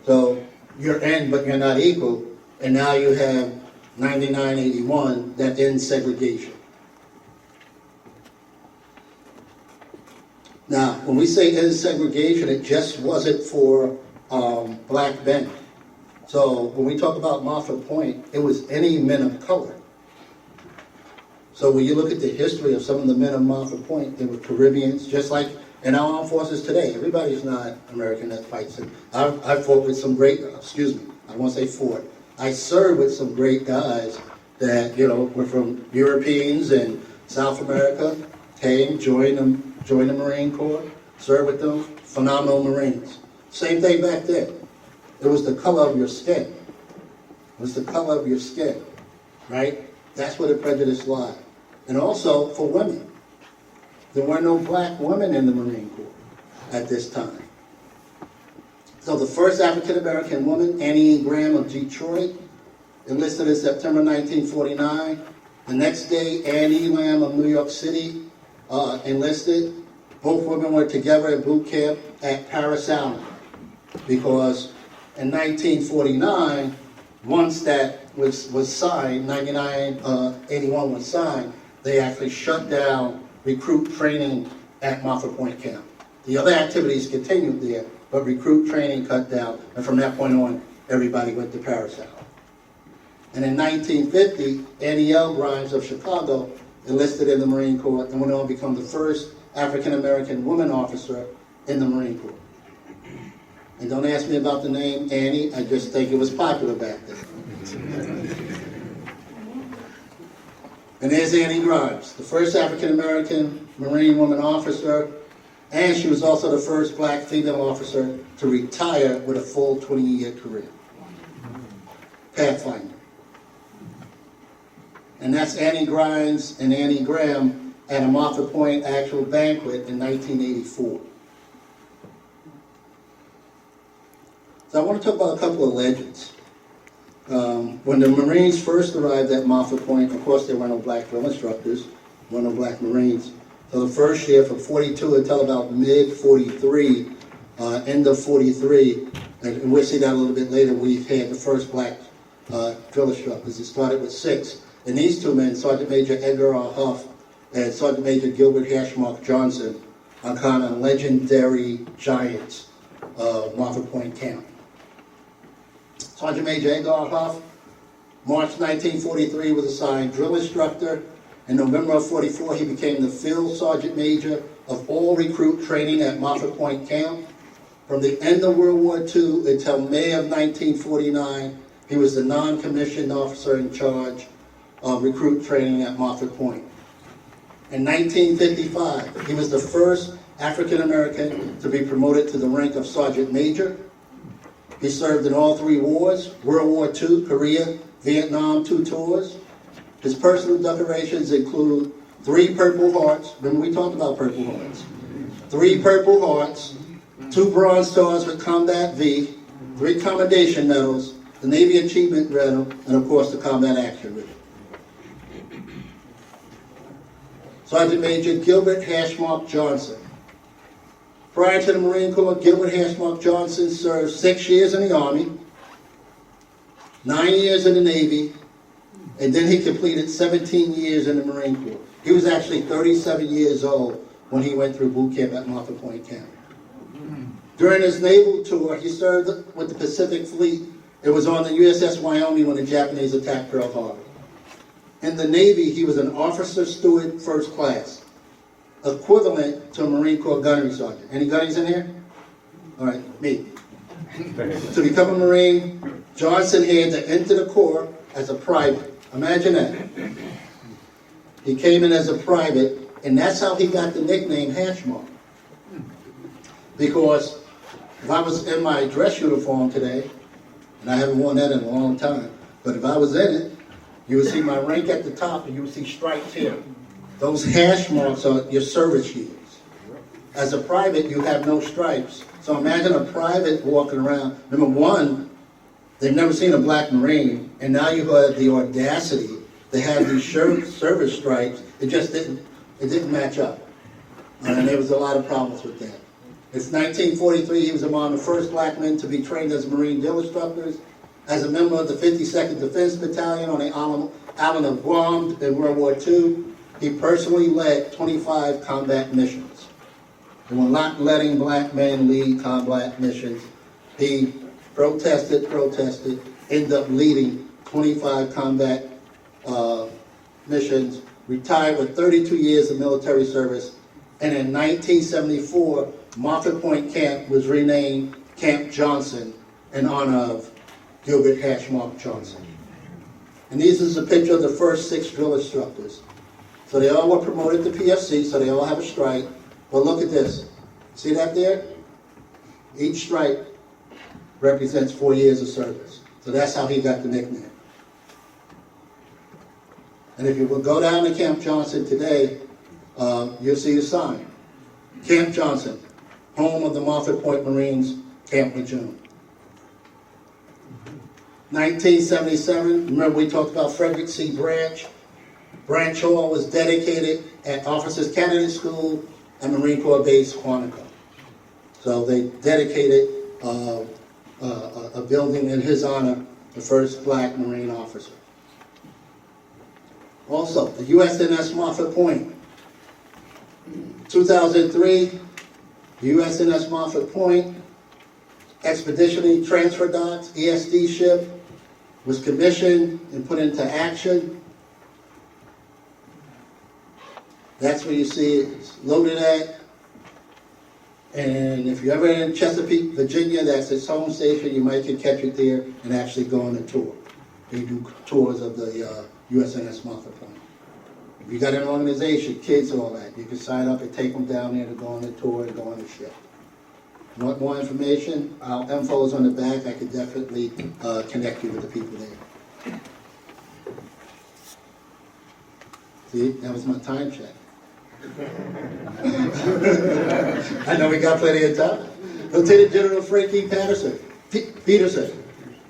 C: so you're in but you're not equal, and now you have 9981 that ends segregation. Now, when we say end segregation, it just wasn't for black men. So when we talk about Moffett Point, it was any men of color. So when you look at the history of some of the men of Moffett Point, they were Caribbeans, just like in our armed forces today. Everybody's not American that fights. I fought with some great, I won't say fought. I served with some great guys that, you know, were from Europeans and South America, came, joined the Marine Corps, served with them, phenomenal Marines. Same thing back then. It was the color of your skin. It was the color of your skin, right? That's where the prejudice lied. And also for women. There were no black women in the Marine Corps at this time. So the first African-American woman, Annie Graham of Detroit, enlisted in September 1949. The next day, Annie Lamb of New York City enlisted. Both women were together at boot camp at Paris Island because in 1949, once that was signed, 81 was signed, they actually shut down recruit training at Moffett Point Camp. The other activities continued there, but recruit training cut down, and from that point on, everybody went to Paris Island. And in 1950, Annie L. Grimes of Chicago enlisted in the Marine Corps and went on to become the first African-American woman officer in the Marine Corps. And don't ask me about the name Annie, I just think it was popular back then. And there's Annie Grimes, the first African-American Marine woman officer, and she was also the first black female officer to retire with a full 20-year career. Pathfinder. And that's Annie Grimes and Annie Graham at a Moffett Point actual banquet in 1984. So I want to talk about a couple of legends. When the Marines first arrived at Moffett Point, of course there were no black drill instructors, there were no black Marines. So the first year, from 42 until about mid-43, end of 43, and we'll see that a little bit later, we had the first black drill instructors. It started with 6. And these two men, Sergeant Major Edgar R. Huff and Sergeant Major Gilbert Hashmark Johnson, are kind of legendary giants of Moffett Point Camp. Sergeant Major Edgar R. Huff, March 1943, was assigned drill instructor. In November of 44, he became the field sergeant major of all recruit training at Moffett Point Camp. From the end of World War II until May of 1949, he was the non-commissioned officer in charge of recruit training at Moffett Point. In 1955, he was the first African American to be promoted to the rank of sergeant major. He served in all 3 wars, World War II, Korea, Vietnam, 2 tours. His personal decorations include 3 Purple Hearts. Remember we talked about Purple Hearts. 3 Purple Hearts, 2 Bronze Stars with Combat V, 3 Commendation Medals, the Navy Achievement Medal, and of course the Combat Action Medal. Sergeant Major Gilbert Hashmark Johnson. Prior to the Marine Corps, Gilbert Hashmark Johnson served 6 years in the Army, 9 years in the Navy, and then he completed 17 years in the Marine Corps. He was actually 37 years old when he went through boot camp at Moffett Point Camp. During his naval tour, he served with the Pacific Fleet. It was on the USS Wyoming when the Japanese attacked Pearl Harbor. In the Navy, he was an officer steward first class, equivalent to a Marine Corps gunnery sergeant. Any gunneries in here? All right, me. To become a Marine, Johnson had to enter the Corps as a private. Imagine that. He came in as a private, and that's how he got the nickname Hashmark. Because if I was in my dress uniform today, and I haven't worn that in a long time, but if I was in it, you would see my rank at the top, and you would see stripes here. Those hash marks are your service years. As a private, you have no stripes. So imagine a private walking around. Number one, they've never seen a black Marine, and now you have the audacity to have these service stripes. It just didn't match up. And there was a lot of problems with that. It's 1943, he was among the first black men to be trained as Marine drill instructors. As a member of the 52nd Defense Battalion on the island of Guam in World War II, he personally led 25 combat missions. They were not letting black men lead combat missions. He protested, ended up leading 25 combat missions, retired with 32 years of military service, and in 1974, Moffett Point Camp was renamed Camp Johnson in honor of Gilbert Hashmark Johnson. And this is a picture of the first 6 drill instructors. So they all were promoted to PFC, so they all have a stripe. But look at this. See that there? Each stripe represents 4 years of service. So that's how he got the nickname. And if you will go down to Camp Johnson today, you'll see a sign. Camp Johnson, home of the Moffett Point Marines, Camp Lejeune. 1977, remember we talked about Frederick C. Branch. Branch Hall was dedicated at Officers Candidate School and Marine Corps Base Quantico. So they dedicated a building in his honor, the first black Marine officer. Also, the USNS Moffett Point. 2003, the USNS Moffett Point Expeditionary Transfer Docks, ESD ship, was commissioned and put into action. That's where you see it's loaded at. And if you're ever in Chesapeake, Virginia, that's its home station, you might can catch it there and actually go on a tour. They do tours of the USNS Moffett Point. If you got an organization, kids, all that, you can sign up and take them down there to go on the tour and go on the ship. Want more information? Our info is on the back. I could definitely connect you with the people there. See, that was my time check. I know we got plenty of time. Lieutenant General Frankie Peterson.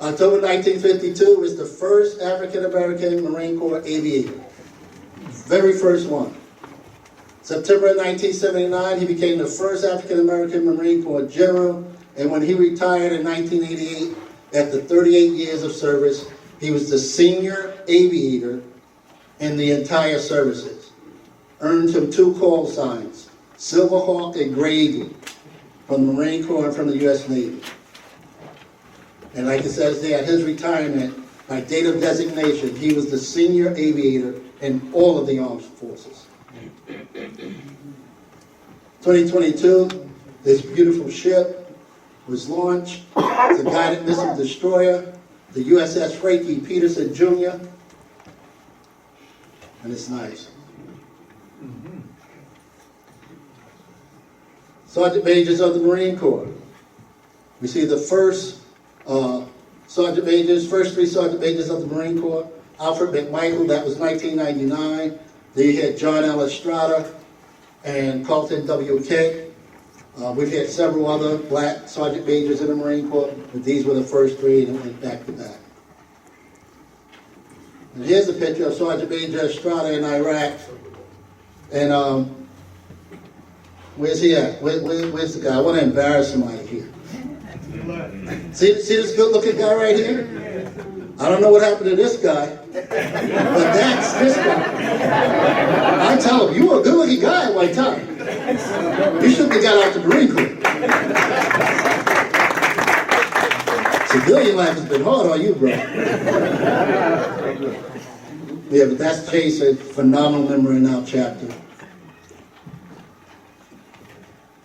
C: October 1952 was the first African-American Marine Corps aviator. Very first one. September 1979, he became the first African-American Marine Corps general, and when he retired in 1988, after 38 years of service, he was the senior aviator in the entire services. Earned him 2 call signs, Silver Hawk and Gray Eagle, from the Marine Corps and from the U.S. Navy. And like it says there, at his retirement, by date of designation, he was the senior aviator in all of the armed forces. 2022, this beautiful ship was launched. It's a guided missile destroyer, the USS Frankie Peterson Jr. And it's nice. Sergeant Majors of the Marine Corps. We see the first Sergeant Majors, first 3 Sergeant Majors of the Marine Corps. Alfred McMichael, that was 1999. Then you had John L. Estrada and Carlton W. King. We've had several other black Sergeant Majors in the Marine Corps, but these were the first 3 and it went back to back. And here's a picture of Sergeant Major Estrada in Iraq. And where's he at? Where's the guy? I want to embarrass somebody here. See this good-looking guy right here? I don't know what happened to this guy, but that's this guy. I tell him, you were a good-looking guy at one time. You shouldn't have got out the Marine Corps. Civilian life has been hard on you, bro. Yeah, but that's Jason, phenomenal member in our chapter.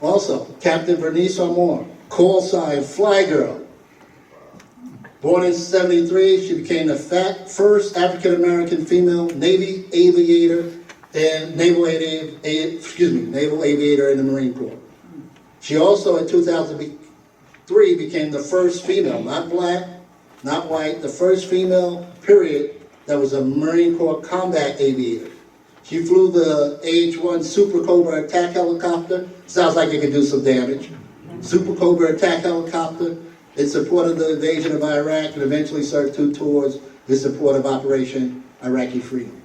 C: Also, Captain Bernice Amor, call sign Fly Girl. Born in '73, she became the first African-American female Navy aviator and naval aviator in the Marine Corps. She also, in 2003, became the first female, not black, not white, the first female, period, that was a Marine Corps combat aviator. She flew the AH-1 Super Cobra attack helicopter. Sounds like it could do some damage. Super Cobra attack helicopter in support of the invasion of Iraq and eventually served 2 tours in support of Operation Iraqi Freedom.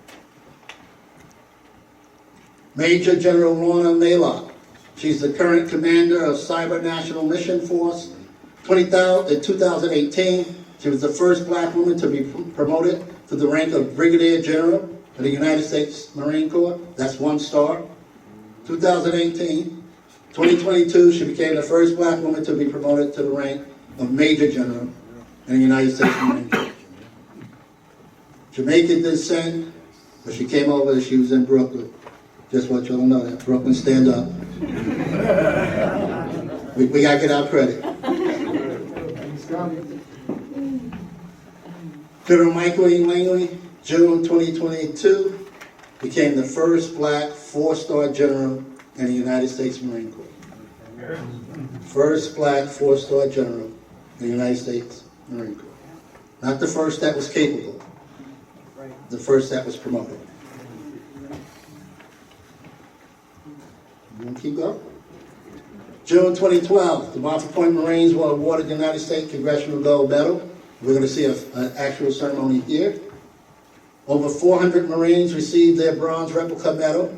C: Major General Lorna Maylock. She's the current commander of Cyber National Mission Force. In 2018, she was the first black woman to be promoted to the rank of Brigadier General of the United States Marine Corps. That's 1 star. 2018. 2022, she became the first black woman to be promoted to the rank of Major General in the United States Marine Corps. Jamaican descent, but she came over, she was in Brooklyn. Just want y'all to know that. Brooklyn, stand up. We gotta get our credit. General Michael E. Langley, June 2022, became the first black 4-star general in the United States Marine Corps. First black 4-star general in the United States Marine Corps. Not the first that was capable, the first that was promoted. You want to keep going? June 2012, the Montford Point Marines were awarded the United States Congressional Gold Medal. We're going to see an actual ceremony here. Over 400 Marines received their bronze replica medal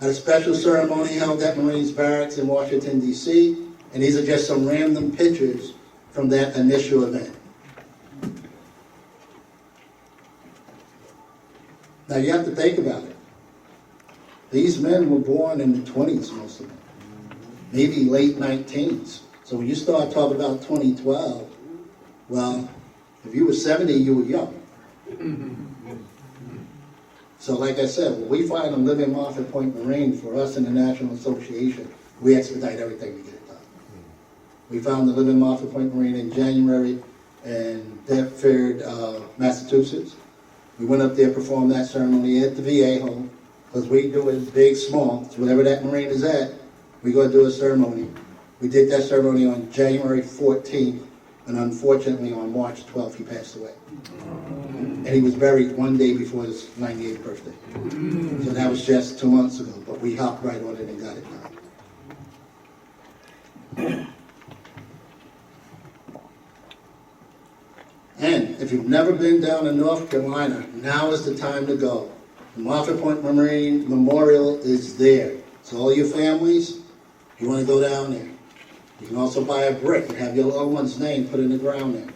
C: at a special ceremony held at Marines Barracks in Washington, D.C. And these are just some random pictures from that initial event. Now you have to think about it. These men were born in the 20s, most of them. Maybe late 19s. So when you start talking about 2012, well, if you were 70, you were young. So like I said, when we find a living Montford Point Marine, for us in the National Association, we expedite everything to get it done. We found the living Montford Point Marine in January in Deptford, Massachusetts. We went up there, performed that ceremony at the VA home, because we do it big, small. So wherever that Marine is at, we go do a ceremony. We did that ceremony on January 14th, and unfortunately on March 12th, he passed away. And he was buried 1 day before his 98th birthday. So that was just 2 months ago, but we hopped right on it and got it done. And if you've never been down in North Carolina, now is the time to go. The Montford Point Marine Memorial is there. So all your families, you want to go down there. You can also buy a brick and have your loved one's name put in the ground there.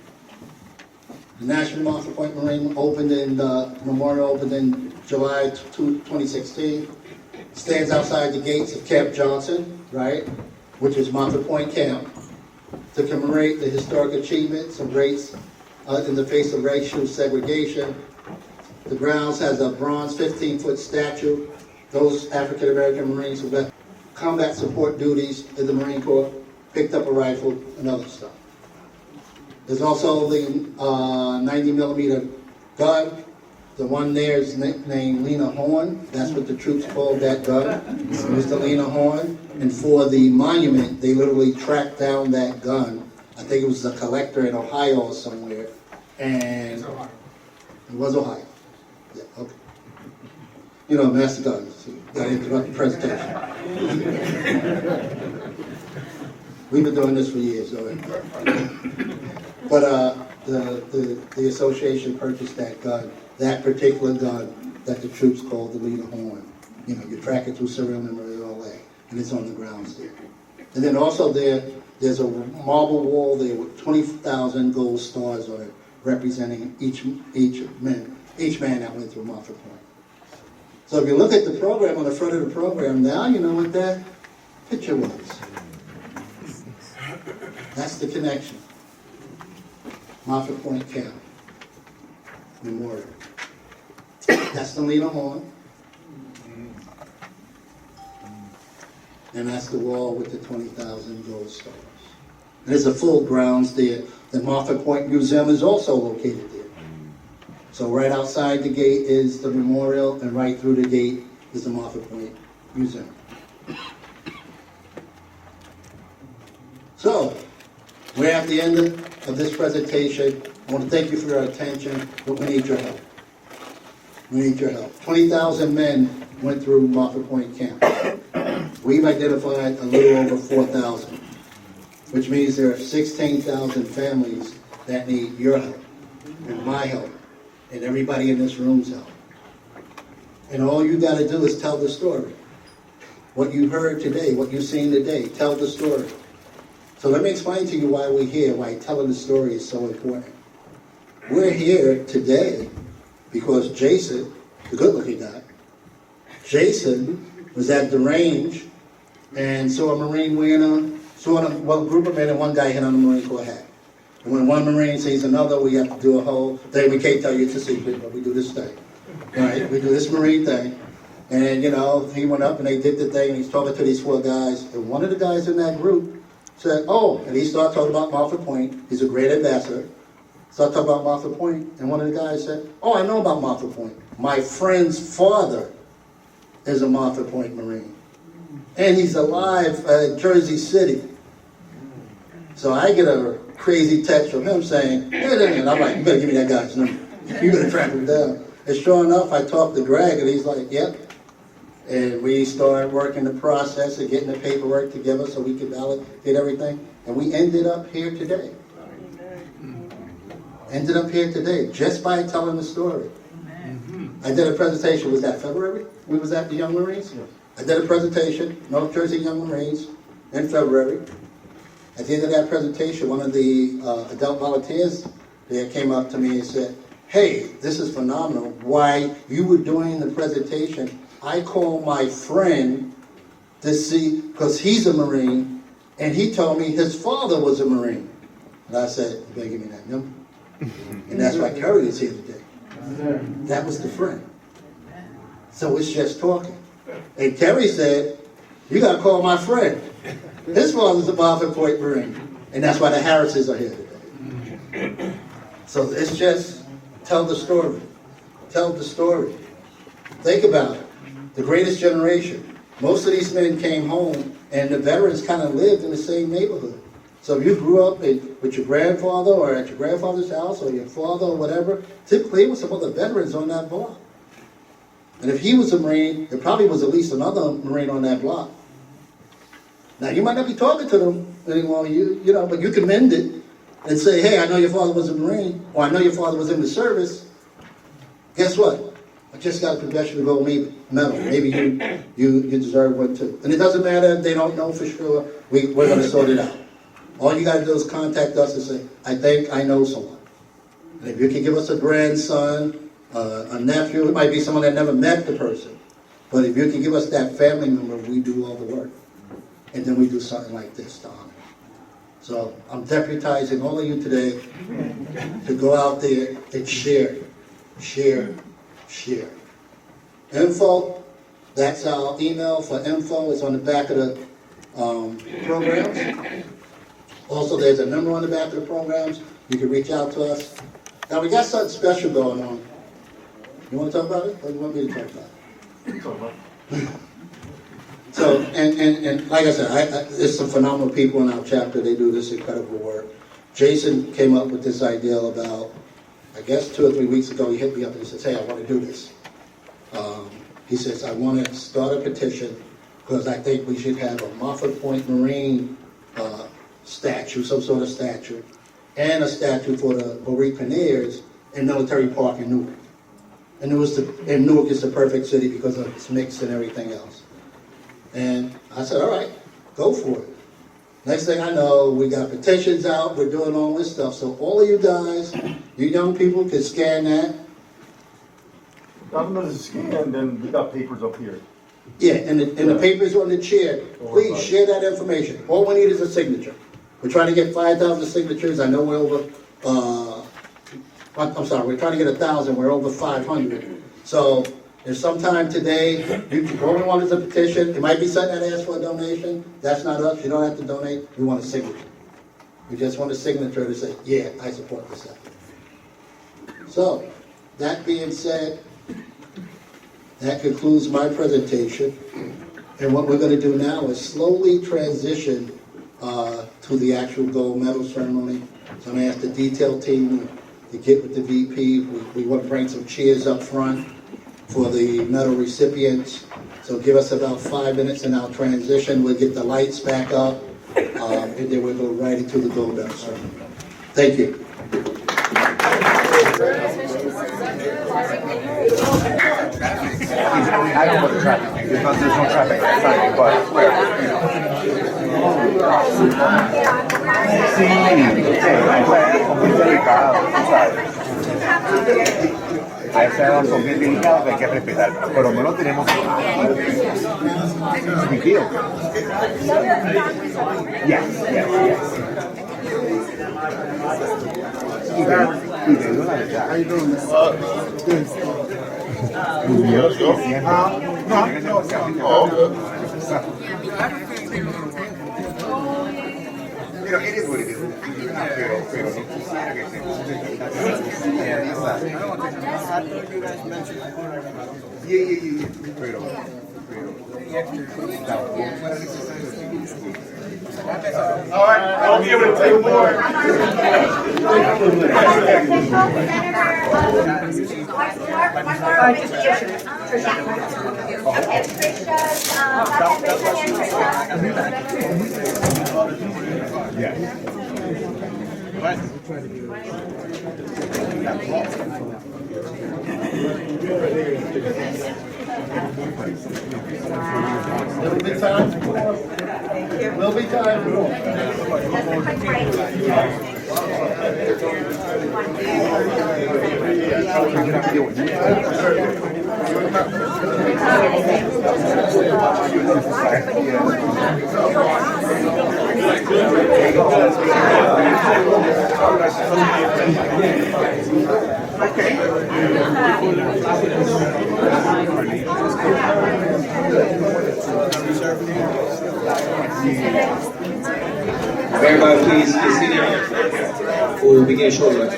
C: The National Montford Point Marine Memorial opened in July 2016. Stands outside the gates of Camp Johnson, right, which is Montford Point Camp, to commemorate the historic achievements of race in the face of racial segregation. The grounds has a bronze 15-foot statue. Those African American Marines who got combat support duties in the Marine Corps picked up a rifle and other stuff. There's also the 90-millimeter gun. The one there is nicknamed Lena Horn. That's what the troops called that gun. It was the Lena Horn. And for the monument, they literally tracked down that gun. I think it was a collector in Ohio or somewhere. And it was Ohio. Yeah, okay. You know, Master Guns. Got to interrupt the presentation. We've been doing this for years already. But the association purchased that gun, that particular gun that the troops called the Lena Horn. You know, you track it through serial number and all that, and it's on the grounds there. And then also there's a marble wall there with 20,000 gold stars on it, representing each man that went through Moffett Point. So if you look at the program on the front of the program, now you know what that picture was. That's the connection. Moffett Point Camp Memorial. That's the Lena Horn. And that's the wall with the 20,000 gold stars. And there's a full grounds there. The Moffett Point Museum is also located there. So right outside the gate is the memorial, and right through the gate is the Moffett Point Museum. So, we're at the end of this presentation. I want to thank you for your attention, but we need your help. We need your help. 20,000 men went through Moffett Point Camp. We've identified a little over 4,000, which means there are 16,000 families that need your help, and my help, and everybody in this room's help. And all you got to do is tell the story. What you heard today, what you've seen today, tell the story. So let me explain to you why we're here, why telling the story is so important. We're here today because Jason, the good-looking guy, Jason was at the range and saw a Marine wearing a group of men and one guy hit on a Marine Corps hat. And when one Marine sees another, we have to do a whole thing. We can't tell you it's a secret, but we do this thing. Right? We do this Marine thing. And, you know, he went up and they did the thing, and he's talking to these 4 guys. And one of the guys in that group said, oh, and he started talking about Moffett Point. He's a great ambassador. Started talking about Moffett Point, and one of the guys said, oh, I know about Moffett Point. My friend's father is a Moffett Point Marine. And he's alive in Jersey City. So I get a crazy text from him saying, hey, and I'm like, you better give me that guy's number. You better track him down. And sure enough, I talked to Greg, and he's like, yep. And we started working the process of getting the paperwork together so we could validate everything. And we ended up here today. Ended up here today just by telling the story. I did a presentation, was that February? We was at the Young Marines? I did a presentation, North Jersey Young Marines, in February. At the end of that presentation, one of the adult volunteers there came up to me and said, hey, this is phenomenal. While you were doing the presentation, I called my friend to see, because he's a Marine, and he told me his father was a Marine. And I said, you better give me that number. And that's why Kerry is here today. That was the friend. So it's just talking. And Kerry said, you got to call my friend. His father's a Moffett Point Marine. And that's why the Harrises are here today. So it's just tell the story. Tell the story. Think about it. The greatest generation. Most of these men came home, and the veterans kind of lived in the same neighborhood. So if you grew up with your grandfather or at your grandfather's house or your father or whatever, typically it was some other veterans on that block. And if he was a Marine, there probably was at least another Marine on that block. Now, you might not be talking to them anymore, you know, but you can mend it and say, hey, I know your father was a Marine, or I know your father was in the service. Guess what? I just got a Congressional gold medal. Maybe you deserve one too. And it doesn't matter if they don't know for sure. We're going to sort it out. All you got to do is contact us and say, I think I know someone. And if you can give us a grandson, a nephew, it might be someone that never met the person. But if you can give us that family member, we do all the work. And then we do something like this to honor. So I'm deputizing all of you today to go out there and share. Info, that's our email for info. It's on the back of the programs. Also, there's a number on the back of the programs. You can reach out to us. Now, we got something special going on. You want to talk about it, or you want me to talk about it?
A: You talk about it.
C: So, and like I said, there's some phenomenal people in our chapter. They do this incredible work. Jason came up with this idea about, I guess 2 or 3 weeks ago. He hit me up and he says, hey, I want to do this. He says, I want to start a petition because I think we should have a Moffett Point Marine statue, some sort of statue, and a statue for the Marie Peniers in Military Park in Newark. and Newark is the perfect city because of its mix and everything else. And I said, all right, go for it. Next thing I know, we got petitions out, we're doing all this stuff. So all of you guys, you young people can scan that.
A: I'm gonna scan, then we got papers up here.
C: Yeah, and the papers on the chair. Please share that information. All we need is a signature. We're trying to get 5,000 signatures. I know we're over, I'm sorry, we're trying to get 1,000. We're over 500. So there's some time today. All we want is a petition. It might be something that asks for a donation. That's not us. You don't have to donate. We want a signature. We just want a signature to say, yeah, I support this effort. So, that being said, that concludes my presentation. And what we're going to do now is slowly transition to the actual gold medal ceremony. So I'm going to ask the detail team to get with the VP. We want to bring some chairs up front for the medal recipients. So give us about 5 minutes and I'll transition. We'll get the lights back up and then we'll go right into the gold medal ceremony. Thank you.
B: I don't know the traffic, because there's no traffic outside, but where, Sí, son bien delicados, tú sabes. A esa edad son bien delicados que hay que respetar, pero no lo tenemos. Big deal. Yes. Y te digo la verdad. Pero eres what it is. Pero no quisiera que se pero all right, I'll be able to take more.
C: Will be time.
I: Everybody please get seated. We'll begin shortly.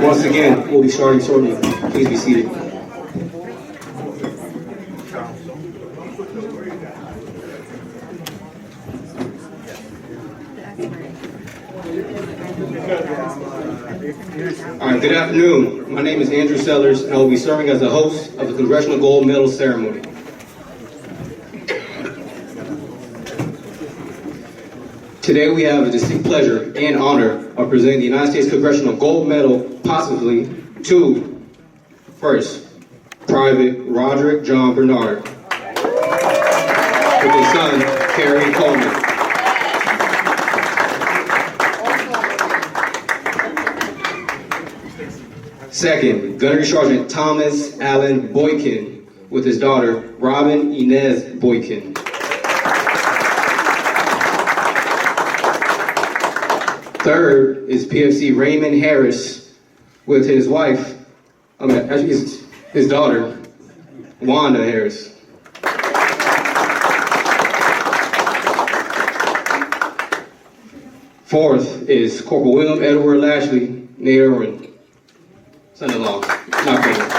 I: Once again, we'll be starting shortly. Please be seated. All right, good afternoon. My name is Andrew Sellers, and I will be serving as the host of the Congressional Gold Medal Ceremony. Today we have a distinct pleasure and honor of presenting the United States Congressional Gold Medal, possibly to, first, Private Roderick John Bernard, with his son, Kerry Coleman. Second, Gunnery Sergeant Thomas Allen Boykin, with his daughter, Robin Inez Boykin. Third is PFC Raymond Harris with his wife, his daughter, Wanda Harris. Fourth is Corporal William Edward Lashley, Nate Irwin, son-in-law, not favorite.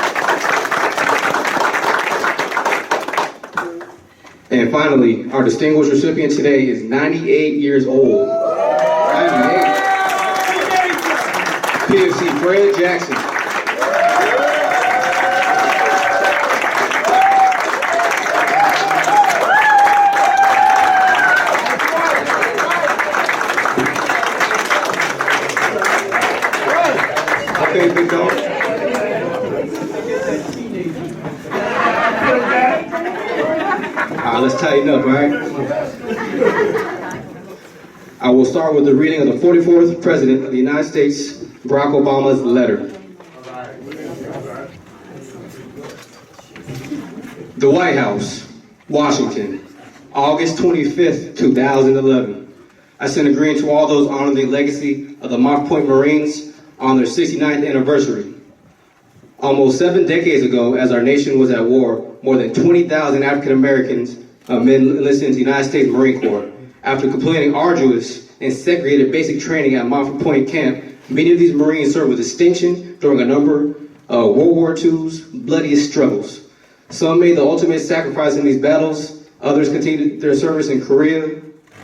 I: And finally, our distinguished recipient today is 98 years old. 98. PFC Fred Jackson. right, let's tighten up, all right? I will start with the reading of the 44th President of the United States, Barack Obama's letter. The White House, Washington, August 25th, 2011. I send a greeting to all those honoring the legacy of the Moss Point Marines on their 69th anniversary. Almost 7 decades ago, as our nation was at war, more than 20,000 African Americans men enlisted into the United States Marine Corps. After completing arduous and segregated basic training at Moss Point Camp, many of these Marines served with distinction during a number of World War II's bloodiest struggles. Some made the ultimate sacrifice in these battles. Others continued their service in Korea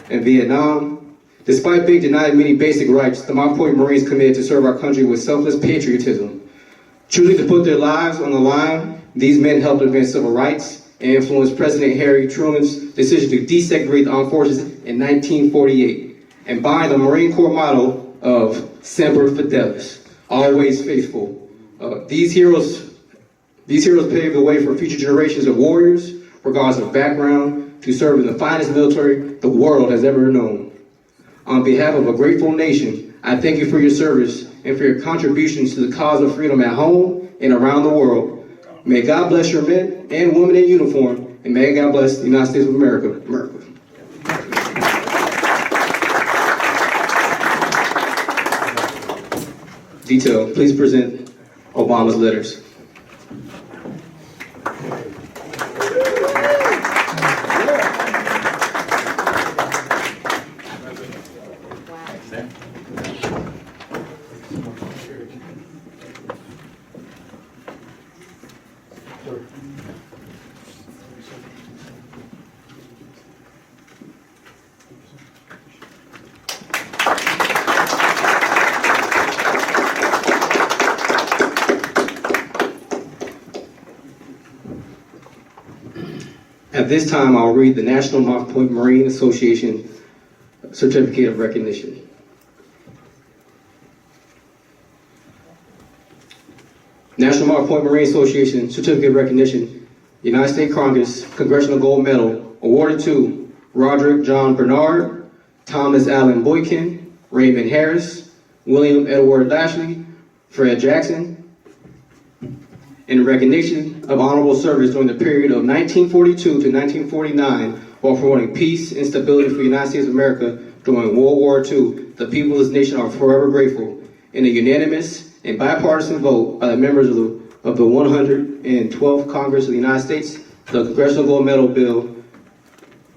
I: and Vietnam. Despite being denied many basic rights, the Moss Point Marines committed to serve our country with selfless patriotism. Choosing to put their lives on the line, these men helped advance civil rights and influenced President Harry Truman's decision to desegregate the armed forces in 1948 and bind the Marine Corps motto of Semper Fidelis, always faithful. These heroes paved the way for future generations of warriors, regardless of background, to serve in the finest military the world has ever known. On behalf of a grateful nation, I thank you for your service and for your contributions to the cause of freedom at home and around the world. May God bless your men and women in uniform, and may God bless the United States of America. Detail, please present Obama's letters. At this time, I'll read the National Moss Point Marine Association Certificate of Recognition. National Moss Point Marine Association Certificate of Recognition, United States Congress Congressional Gold Medal, awarded to Roderick John Bernard, Thomas Allen Boykin, Raymond Harris, William Edward Lashley, Fred Jackson, in recognition of honorable service during the period of 1942 to 1949 while promoting peace and stability for the United States of America during World War II. The people of this nation are forever grateful. In a unanimous and bipartisan vote by the members of the 112th Congress of the United States, the Congressional Gold Medal Bill,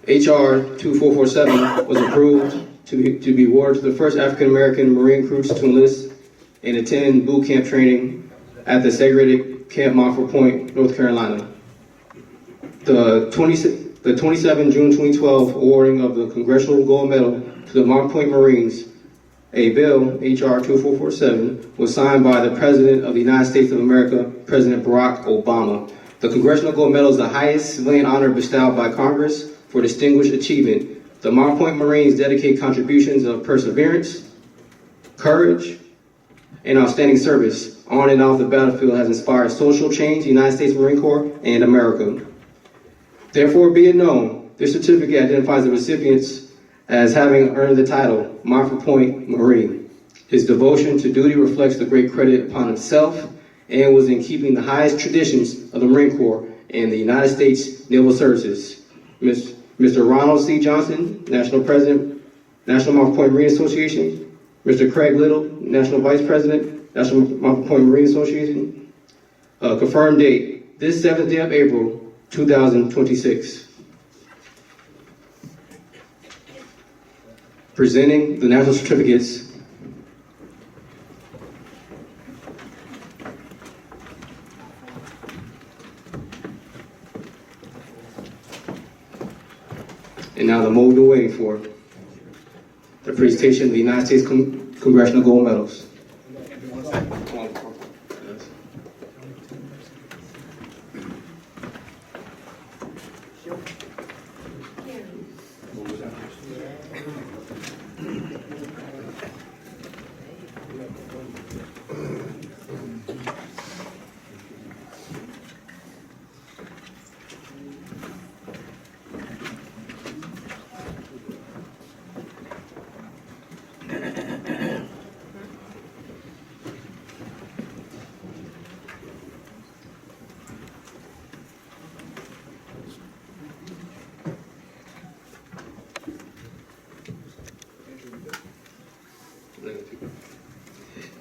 I: H.R. 2447, was approved to be awarded to the first African American Marine recruits to enlist and attend boot camp training at the segregated Camp Moss Point, North Carolina. The 27 June 2012 awarding of the Congressional Gold Medal to the Moss Point Marines, a bill, H.R. 2447, was signed by the President of the United States of America, President Barack Obama. The Congressional Gold Medal is the highest civilian honor bestowed by Congress for distinguished achievement. The Moss Point Marines dedicate contributions of perseverance, courage, and outstanding service on and off the battlefield has inspired social change in the United States Marine Corps and America. Therefore, be it known, this certificate identifies the recipients as having earned the title Moss Point Marine. His devotion to duty reflects the great credit upon himself and was in keeping the highest traditions of the Marine Corps and the United States Naval Services. Mr. Ronald C. Johnson, National President, National Moss Point Marine Association. Mr. Craig Little, National Vice President, National Moss Point Marine Association. Confirmed date, this 7th day of April, 2026. Presenting the national certificates. And now the mode we're waiting for, the presentation of the United States Congressional Gold Medals.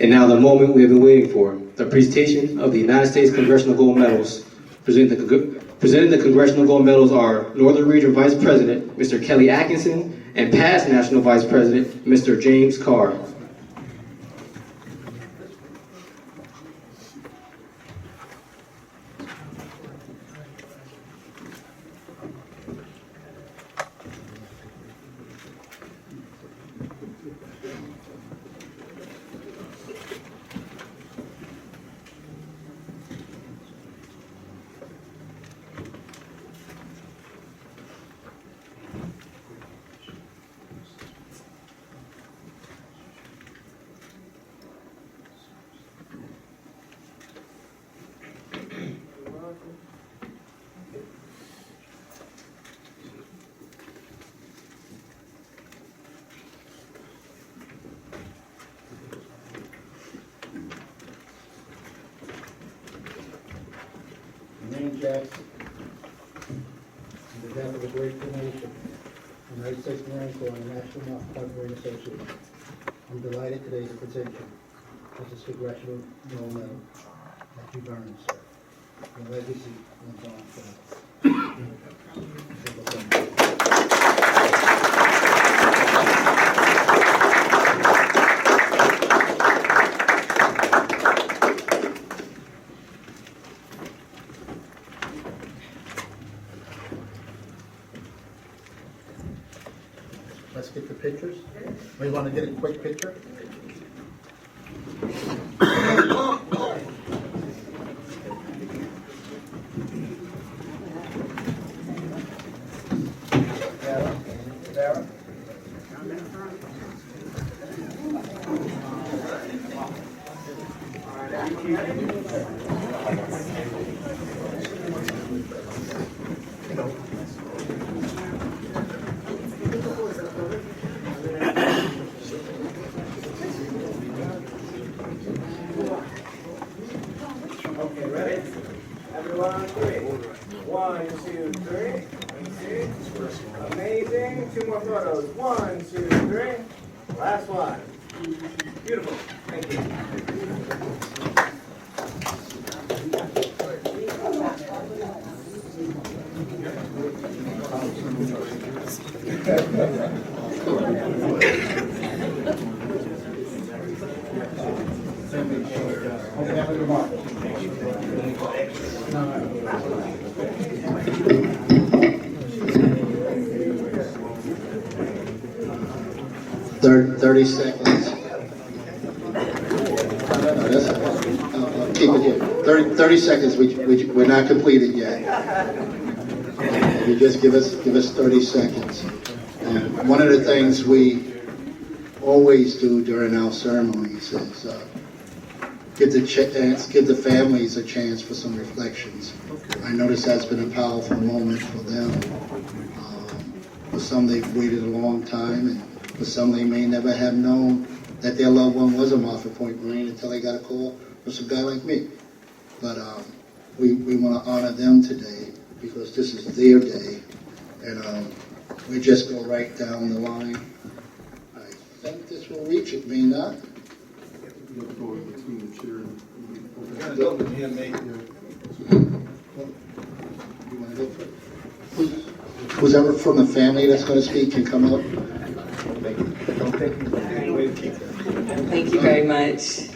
I: And now the moment we have been waiting for, the presentation of the United States Congressional Gold Medals. Presenting the Congressional Gold Medals are Northern Region Vice President, Mr. Kelly Atkinson, and past National Vice President, Mr. James Carr.
C: Name Jackson, on behalf of the grateful nation, the United States Marine Corps and the National Marine Corps Association, I'm delighted today to present you with this Congressional Gold Medal that you've earned, sir. Your legacy lives on forever. Let's get the pictures. We want to get a quick picture. Sarah?
J: Okay, ready? Everyone on three. 1, 2, 3. Amazing. 2 more photos. 1, 2, 3. Last one. Beautiful. Thank you.
C: Thirty 30 seconds. Keep it here. 30 seconds. We're not completed yet. You just give us 30 seconds. And one of the things we always do during our ceremonies is give the families a chance for some reflections. I notice that's been a powerful moment for them. For some, they've waited a long time, and for some, they may never have known that their loved one was a Martha Point Marine until they got a call from some guy like me. But we want to honor them today because this is their day, and we just go right down the line. I think this will reach it, may not? Who's ever from the family that's going to speak can come up.
K: Thank you very much.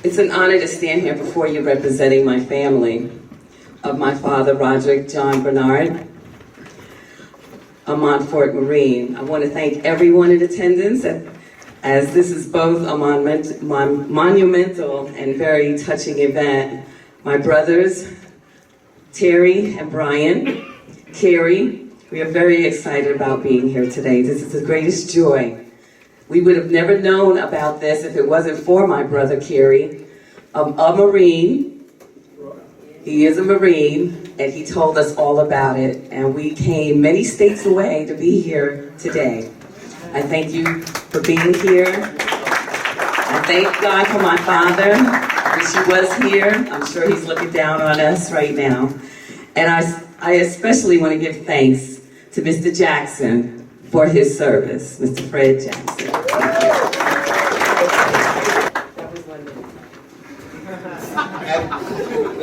K: It's an honor to stand here before you representing my family of my father, Roderick John Bernard, a Montfort Marine. I want to thank everyone in attendance as this is both a monumental and very touching event. My brothers, Terry and Brian, Carrie, we are very excited about being here today. This is the greatest joy. We would have never known about this if it wasn't for my brother, Carrie, a Marine. He is a Marine, and he told us all about it. And we came many states away to be here today. I thank you for being here. I thank God for my father. I wish he was here. I'm sure he's looking down on us right now. And I especially want to give thanks to Mr. Jackson for his service, Mr. Fred Jackson.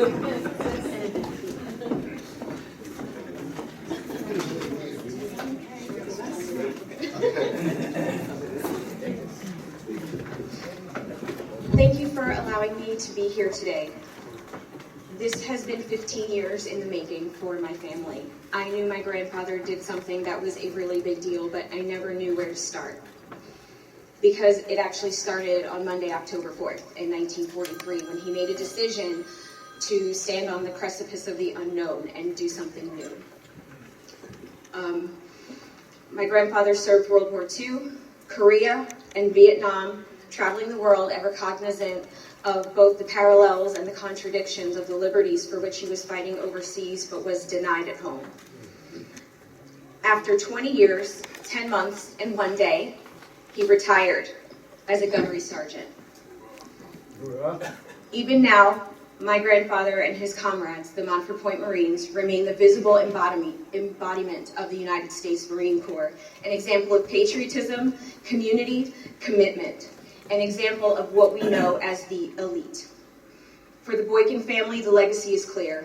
L: Thank you for allowing me to be here today. This has been 15 years in the making for my family. I knew my grandfather did something that was a really big deal, but I never knew where to start. Because it actually started on Monday, October 4th in 1943, when he made a decision to stand on the precipice of the unknown and do something new. My grandfather served World War II, Korea, and Vietnam, traveling the world ever cognizant of both the parallels and the contradictions of the liberties for which he was fighting overseas but was denied at home. After 20 years, 10 months, and 1 day, he retired as a gunnery sergeant. Even now, my grandfather and his comrades, the Montford Point Marines, remain the visible embodiment of the United States Marine Corps, an example of patriotism, community, commitment, an example of what we know as the elite. For the Boykin family, the legacy is clear.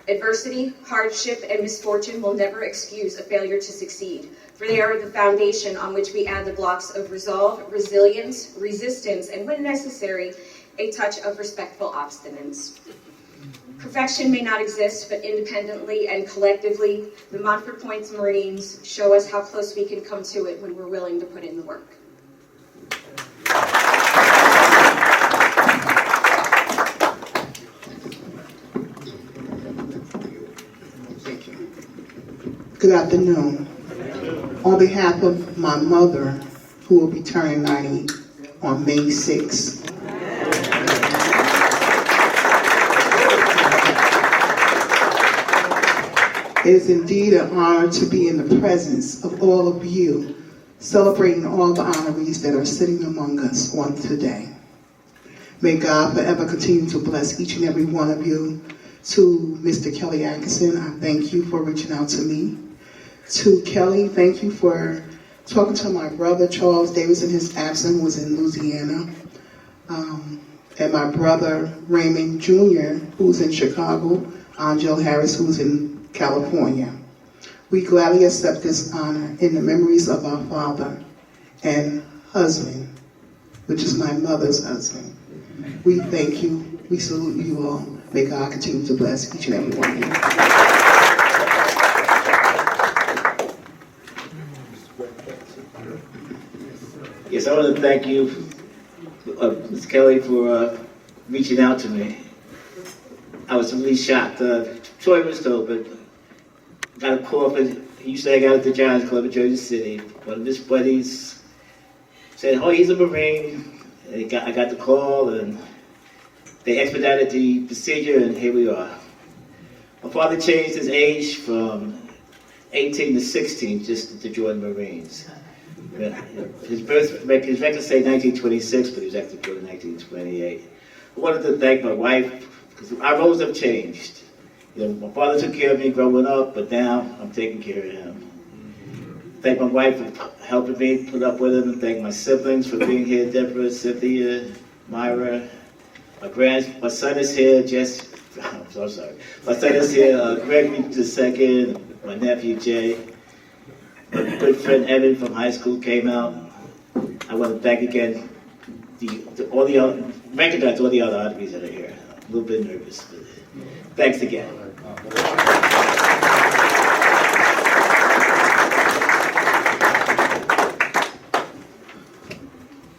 L: Adversity, hardship, and misfortune will never excuse a failure to succeed, for they are the foundation on which we add the blocks of resolve, resilience, resistance, and when necessary, a touch of respectful obstinance. Perfection may not exist, but independently and collectively, the Montford Point Marines show us how close we can come to it when we're willing to put in the work.
M: Good afternoon. On behalf of my mother, who will be turning 90 on May 6th, it is indeed an honor to be in the presence of all of you, celebrating all the honorees that are sitting among us on today. May God forever continue to bless each and every one of you. To Mr. Kelly Atkinson, I thank you for reaching out to me. To Kelly, thank you for talking to my brother, Charles Davis, in his absence, who was in Louisiana. And my brother, Raymond Jr., who's in Chicago, Angel Harris, who's in California. We gladly accept this honor in the memories of our father and husband, which is my mother's husband. We thank you. We salute you all. May God continue to bless each and every one of you.
J: Yes, I want to thank you, Ms. Kelly, for reaching out to me. I was really shocked. Troy was told, but got a call from, he used to hang out at the Giants Club in Jersey City. One of his buddies said, oh, he's a Marine. And I got the call, and they expedited the procedure, and here we are. My father changed his age from 18 to 16 just to join the Marines. His records say 1926, but he was actually born in 1928. I wanted to thank my wife, because our roles have changed. You know, my father took care of me growing up, but now I'm taking care of him. Thank my wife for helping me put up with him, and thank my siblings for being here, Deborah, Cynthia, Myra. My son is here, I'm so sorry. My son is here, Gregory II, my nephew Jay. My good friend Evan from high school came out. I want to thank again recognize all the other honorees that are here. I'm a little bit nervous, but thanks again.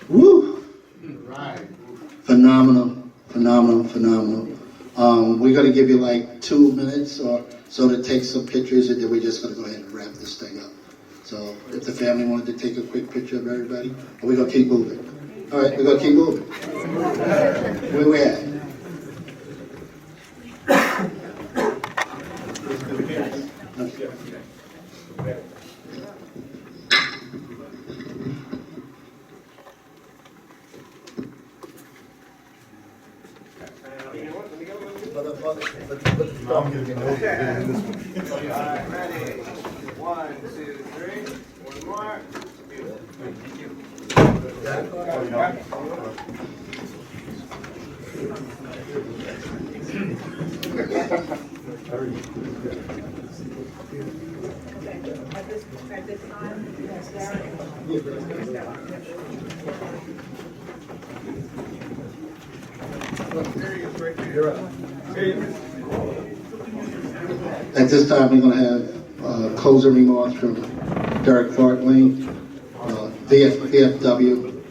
C: Woo! Right. Phenomenal. We're going to give you like 2 minutes or so to take some pictures, and then we're just going to go ahead and wrap this thing up. So if the family wanted to take a quick picture of everybody, or we're going to keep moving. All right, we're going to keep moving. Where we at?
A: I'm going to be nosy doing this one.
J: All right, ready? 1, 2, 3. One more. Beautiful. Thank you.
C: At this time, we're going to have closing remarks from Derek Fartley, VFW,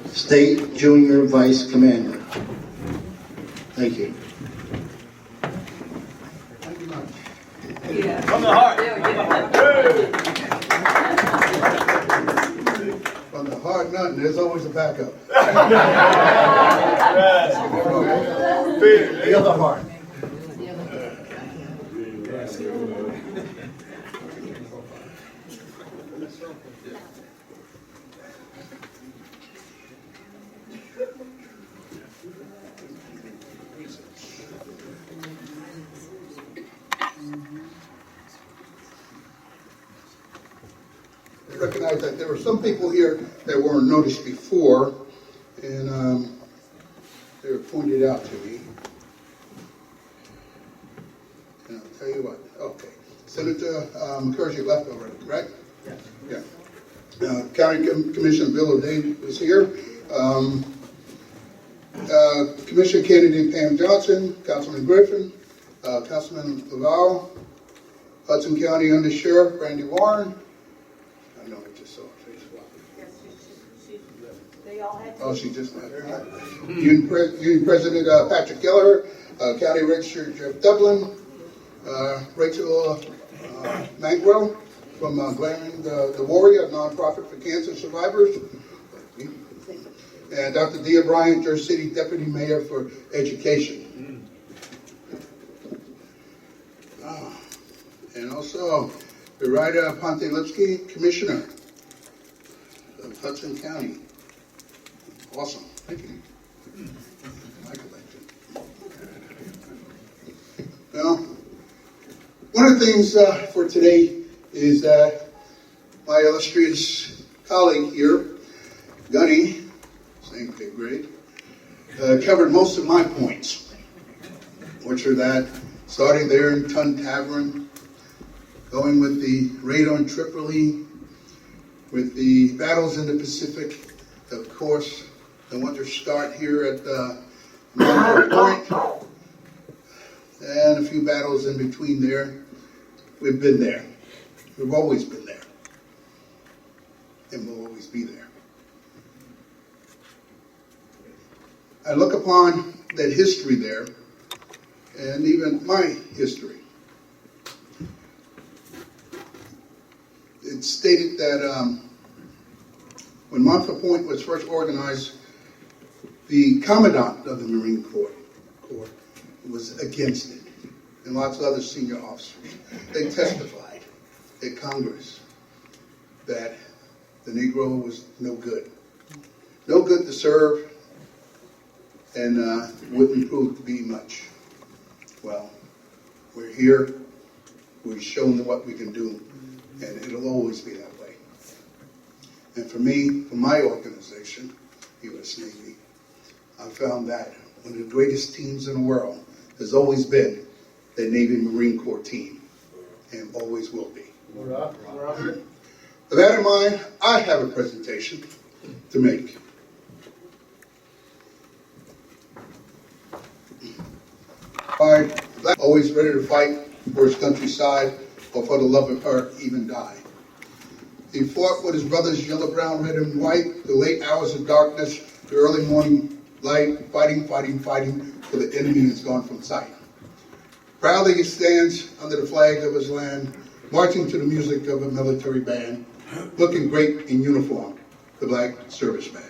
C: State Junior Vice Commander. Thank you.
E: From the heart.
A: From the heart, nothing. There's always a backup.
C: The other heart.
N: I recognize that there were some people here that weren't noticed before, and they were pointed out to me. And I'll tell you what, okay. Senator McCurdy left already, correct? Yes. Yeah. County Commissioner Bill O'Day is here. Commissioner candidate Pam Johnson, Councilman Griffin, Councilman Laval, Hudson County Under Sheriff Brandy Warren. I know I just saw her face. Oh, she just left. Union President Patrick Keller, County Registrar Jeff Dublin, Rachel Mangrove from Glaring the Warrior, a nonprofit for cancer survivors, and Dr. Dia Bryant, Jersey City Deputy Mayor for Education. And also, Rida Ponte-Lipsky, Commissioner of Hudson County. Awesome. Thank you. My collection. Now, one of the things for today is that my illustrious colleague here, Gunny, same fifth grade, covered most of my points, which are that starting there in Tun Tavern, going with the raid on Tripoli, with the battles in the Pacific, of course, the Winter Start here at Monroe Point, and a few battles in between there. We've been there. We've always been there. And we'll always be there. I look upon that history there, and even my history. It's stated that when Monroe Point was first organized, the Commandant of the Marine Corps was against it, and lots of other senior officers. They testified at Congress that the Negro was no good to serve, and wouldn't prove to be much. Well, we're here, we've shown what we can do, and it'll always be that way. And for me, for my organization, U.S. Navy, I found that one of the greatest teams in the world has always been the Navy Marine Corps team, and always will be. With that in mind, I have a presentation to make. Always ready to fight for his country's side, or for the love of her, even die. He fought with his brothers yellow, brown, red, and white, the late hours of darkness, the early morning light, fighting till the enemy is gone from sight. Proudly he stands under the flag of his land, marching to the music of a military band, looking great in uniform, the black serviceman.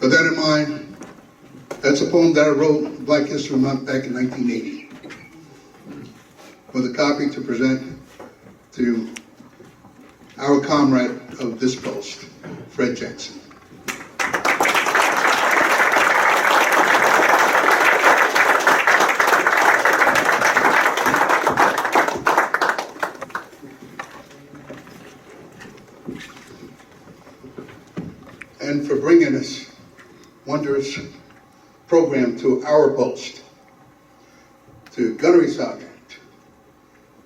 N: With that in mind, that's a poem that I wrote Black History Month back in 1980. With a copy to present to our comrade of this post, Fred Jackson. bringing this wondrous program to our post. To Gunnery Sergeant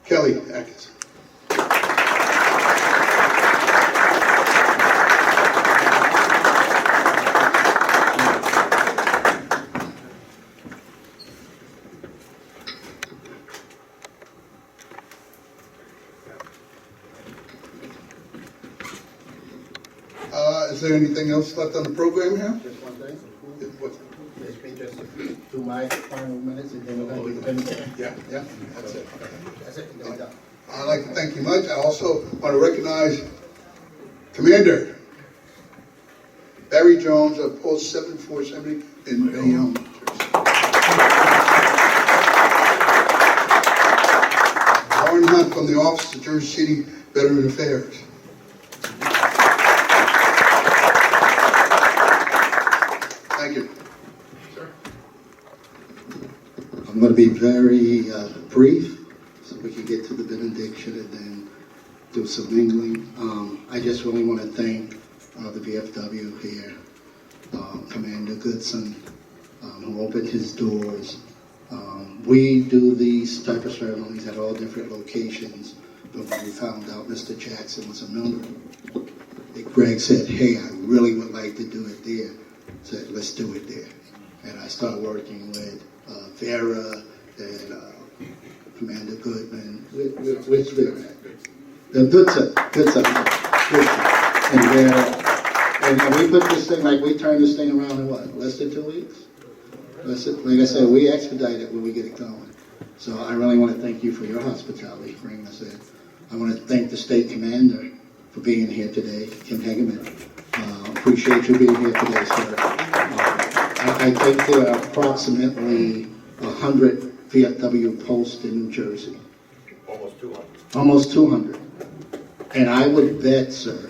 N: Kelly Atkinson. Is there anything else left on the program here?
C: Just one thing.
N: What?
C: Just do my final minutes and then we're going to do the benediction.
N: Yeah, that's it.
C: That's it. Then we're done.
N: I'd like to thank you much. I also want to recognize Commander Barry Jones of Post 7470 in Bayonne, New Jersey. Lauren Hunt from the Office of Jersey City Veteran Affairs. Thank you. Sir.
C: I'm going to be very brief so we can get to the benediction and then do some mingling. I just really want to thank the VFW here, Commander Goodson, who opened his doors. We do these type of ceremonies at all different locations, but when we found out Mr. Jackson was a member, Greg said, hey, I really would like to do it there. I said, let's do it there. And I started working with Vera and Commander Goodman, which Vera? Goodson. And Vera. And we put this thing, like we turned this thing around in what, less than 2 weeks? Like I said, we expedite it when we get it going. So I really want to thank you for your hospitality, for bringing us in. I want to thank the state commander for being here today, Kim Hageman. Appreciate you being here today, sir. I think there are approximately 100 VFW posts in New Jersey.
H: Almost 200.
C: Almost 200. And I would bet, sir,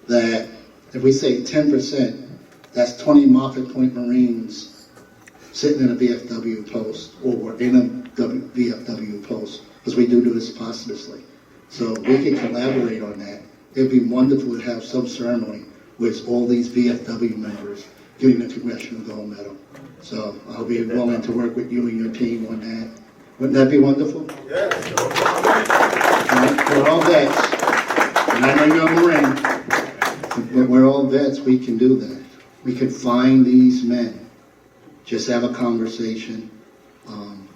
C: that if we say 10%, that's 20 Moffett Point Marines sitting in a VFW post or in a VFW post, because we do this posthumously. So we can collaborate on that. It'd be wonderful to have some ceremony with all these VFW members getting the Congressional Gold Medal. So I'll be willing to work with you and your team on that. Wouldn't that be wonderful? Yes. We're all vets, and I know you're a Marine, but we're all vets. We can do that. We can find these men, just have a conversation.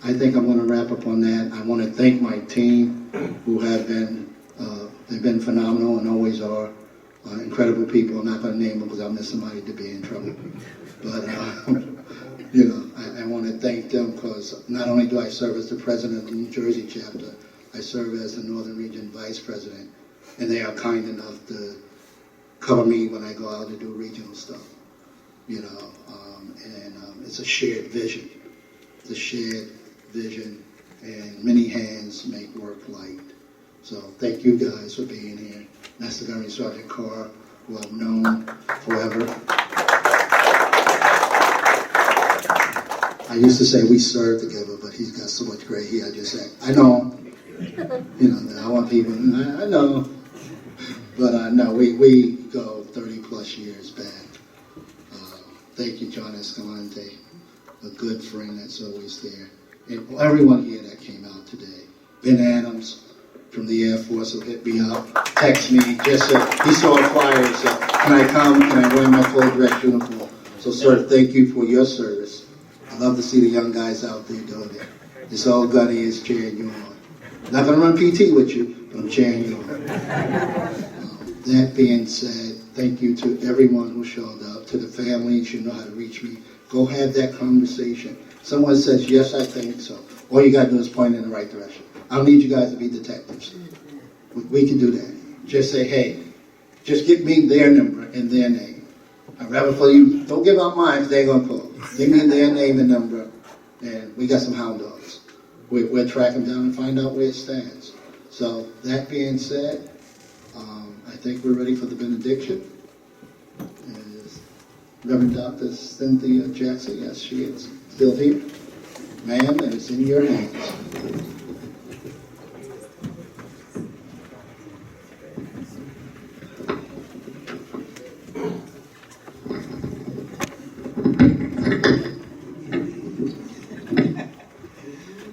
C: I think I'm going to wrap up on that. I want to thank my team, who have been, they've been phenomenal and always are. Incredible people. I'm not going to name them because I'll miss somebody to be in trouble. But, you know, I want to thank them because not only do I serve as the president of the New Jersey chapter, I serve as the Northern Region Vice President, and they are kind enough to cover me when I go out to do regional stuff. You know, it's a shared vision. It's a shared vision, and many hands make work light. So thank you guys for being here. Master Gunnery Sergeant Carr, who I've known forever. I used to say we served together, but he's got so much gray hair. I just say, I know. You know, I want people, I know. But no, we go 30 plus years back. Thank you, John Escalante, a good friend that's always there. And everyone here that came out today. Ben Adams from the Air Force will hit me up, text me, just he saw a flyer and said, can I come? Can I wear my full dress uniform? So, sir, thank you for your service. I love to see the young guys out there doing it. This old gunny is cheering you on. I'm not going to run PT with you, but I'm cheering you on. That being said, thank you to everyone who showed up, to the families. You know how to reach me. Go have that conversation. Someone says, yes, I think so. All you got to do is point in the right direction. I don't need you guys to be detectives. We can do that. Just say, hey, just give me their number and their name. I'd rather for you, don't give out mine because they're going to call. Give me their name and number, and we got some hound dogs. We'll track them down and find out where it stands. So that being said, I think we're ready for the benediction. Reverend Dr. Cynthia Jackson, yes, she is still here. Ma'am, and it's in your hands.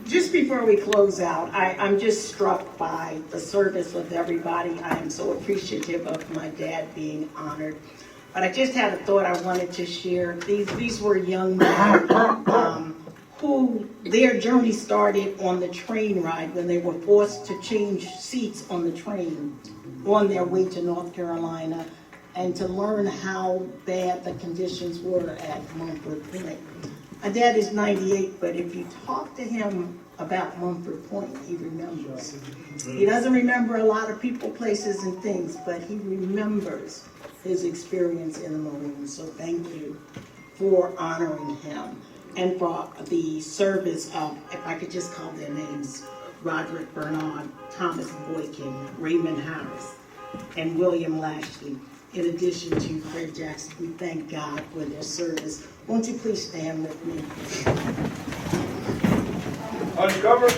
D: Just before we close out, I'm just struck by the service of everybody. I am so appreciative of my dad being honored. But I just had a thought I wanted to share. These were young men who their journey started on the train ride when they were forced to change seats on the train on their way to North Carolina and to learn how bad the conditions were at Mumford Point. My dad is 98, but if you talk to him about Mumford Point, he remembers. He doesn't remember a lot of people, places, and things, but he remembers his experience in the Marines. So thank you for honoring him and for the service of, if I could just call their names, Roderick Bernard, Thomas Boykin, Raymond Harris, and William Lashley. In addition to Fred Jackson, we thank God for their service. Won't you please stand with me?
E: Uncover.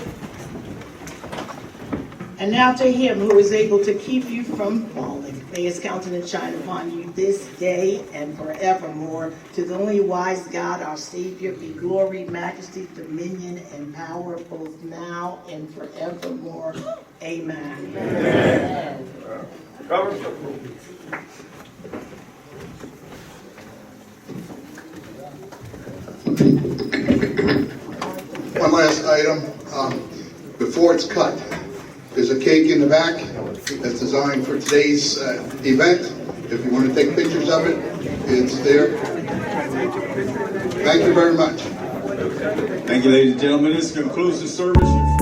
D: And now to him who is able to keep you from falling. May his countenance shine upon you this day and forevermore. To the only wise God, our Savior, be glory, majesty, dominion, and power, both now and forevermore. Amen. Amen.
E: Cover.
N: One last item, before it's cut, there's a cake in the back that's designed for today's event. If you want to take pictures of it, it's there. Thank you very much.
E: Thank you, ladies and gentlemen. This concludes the service.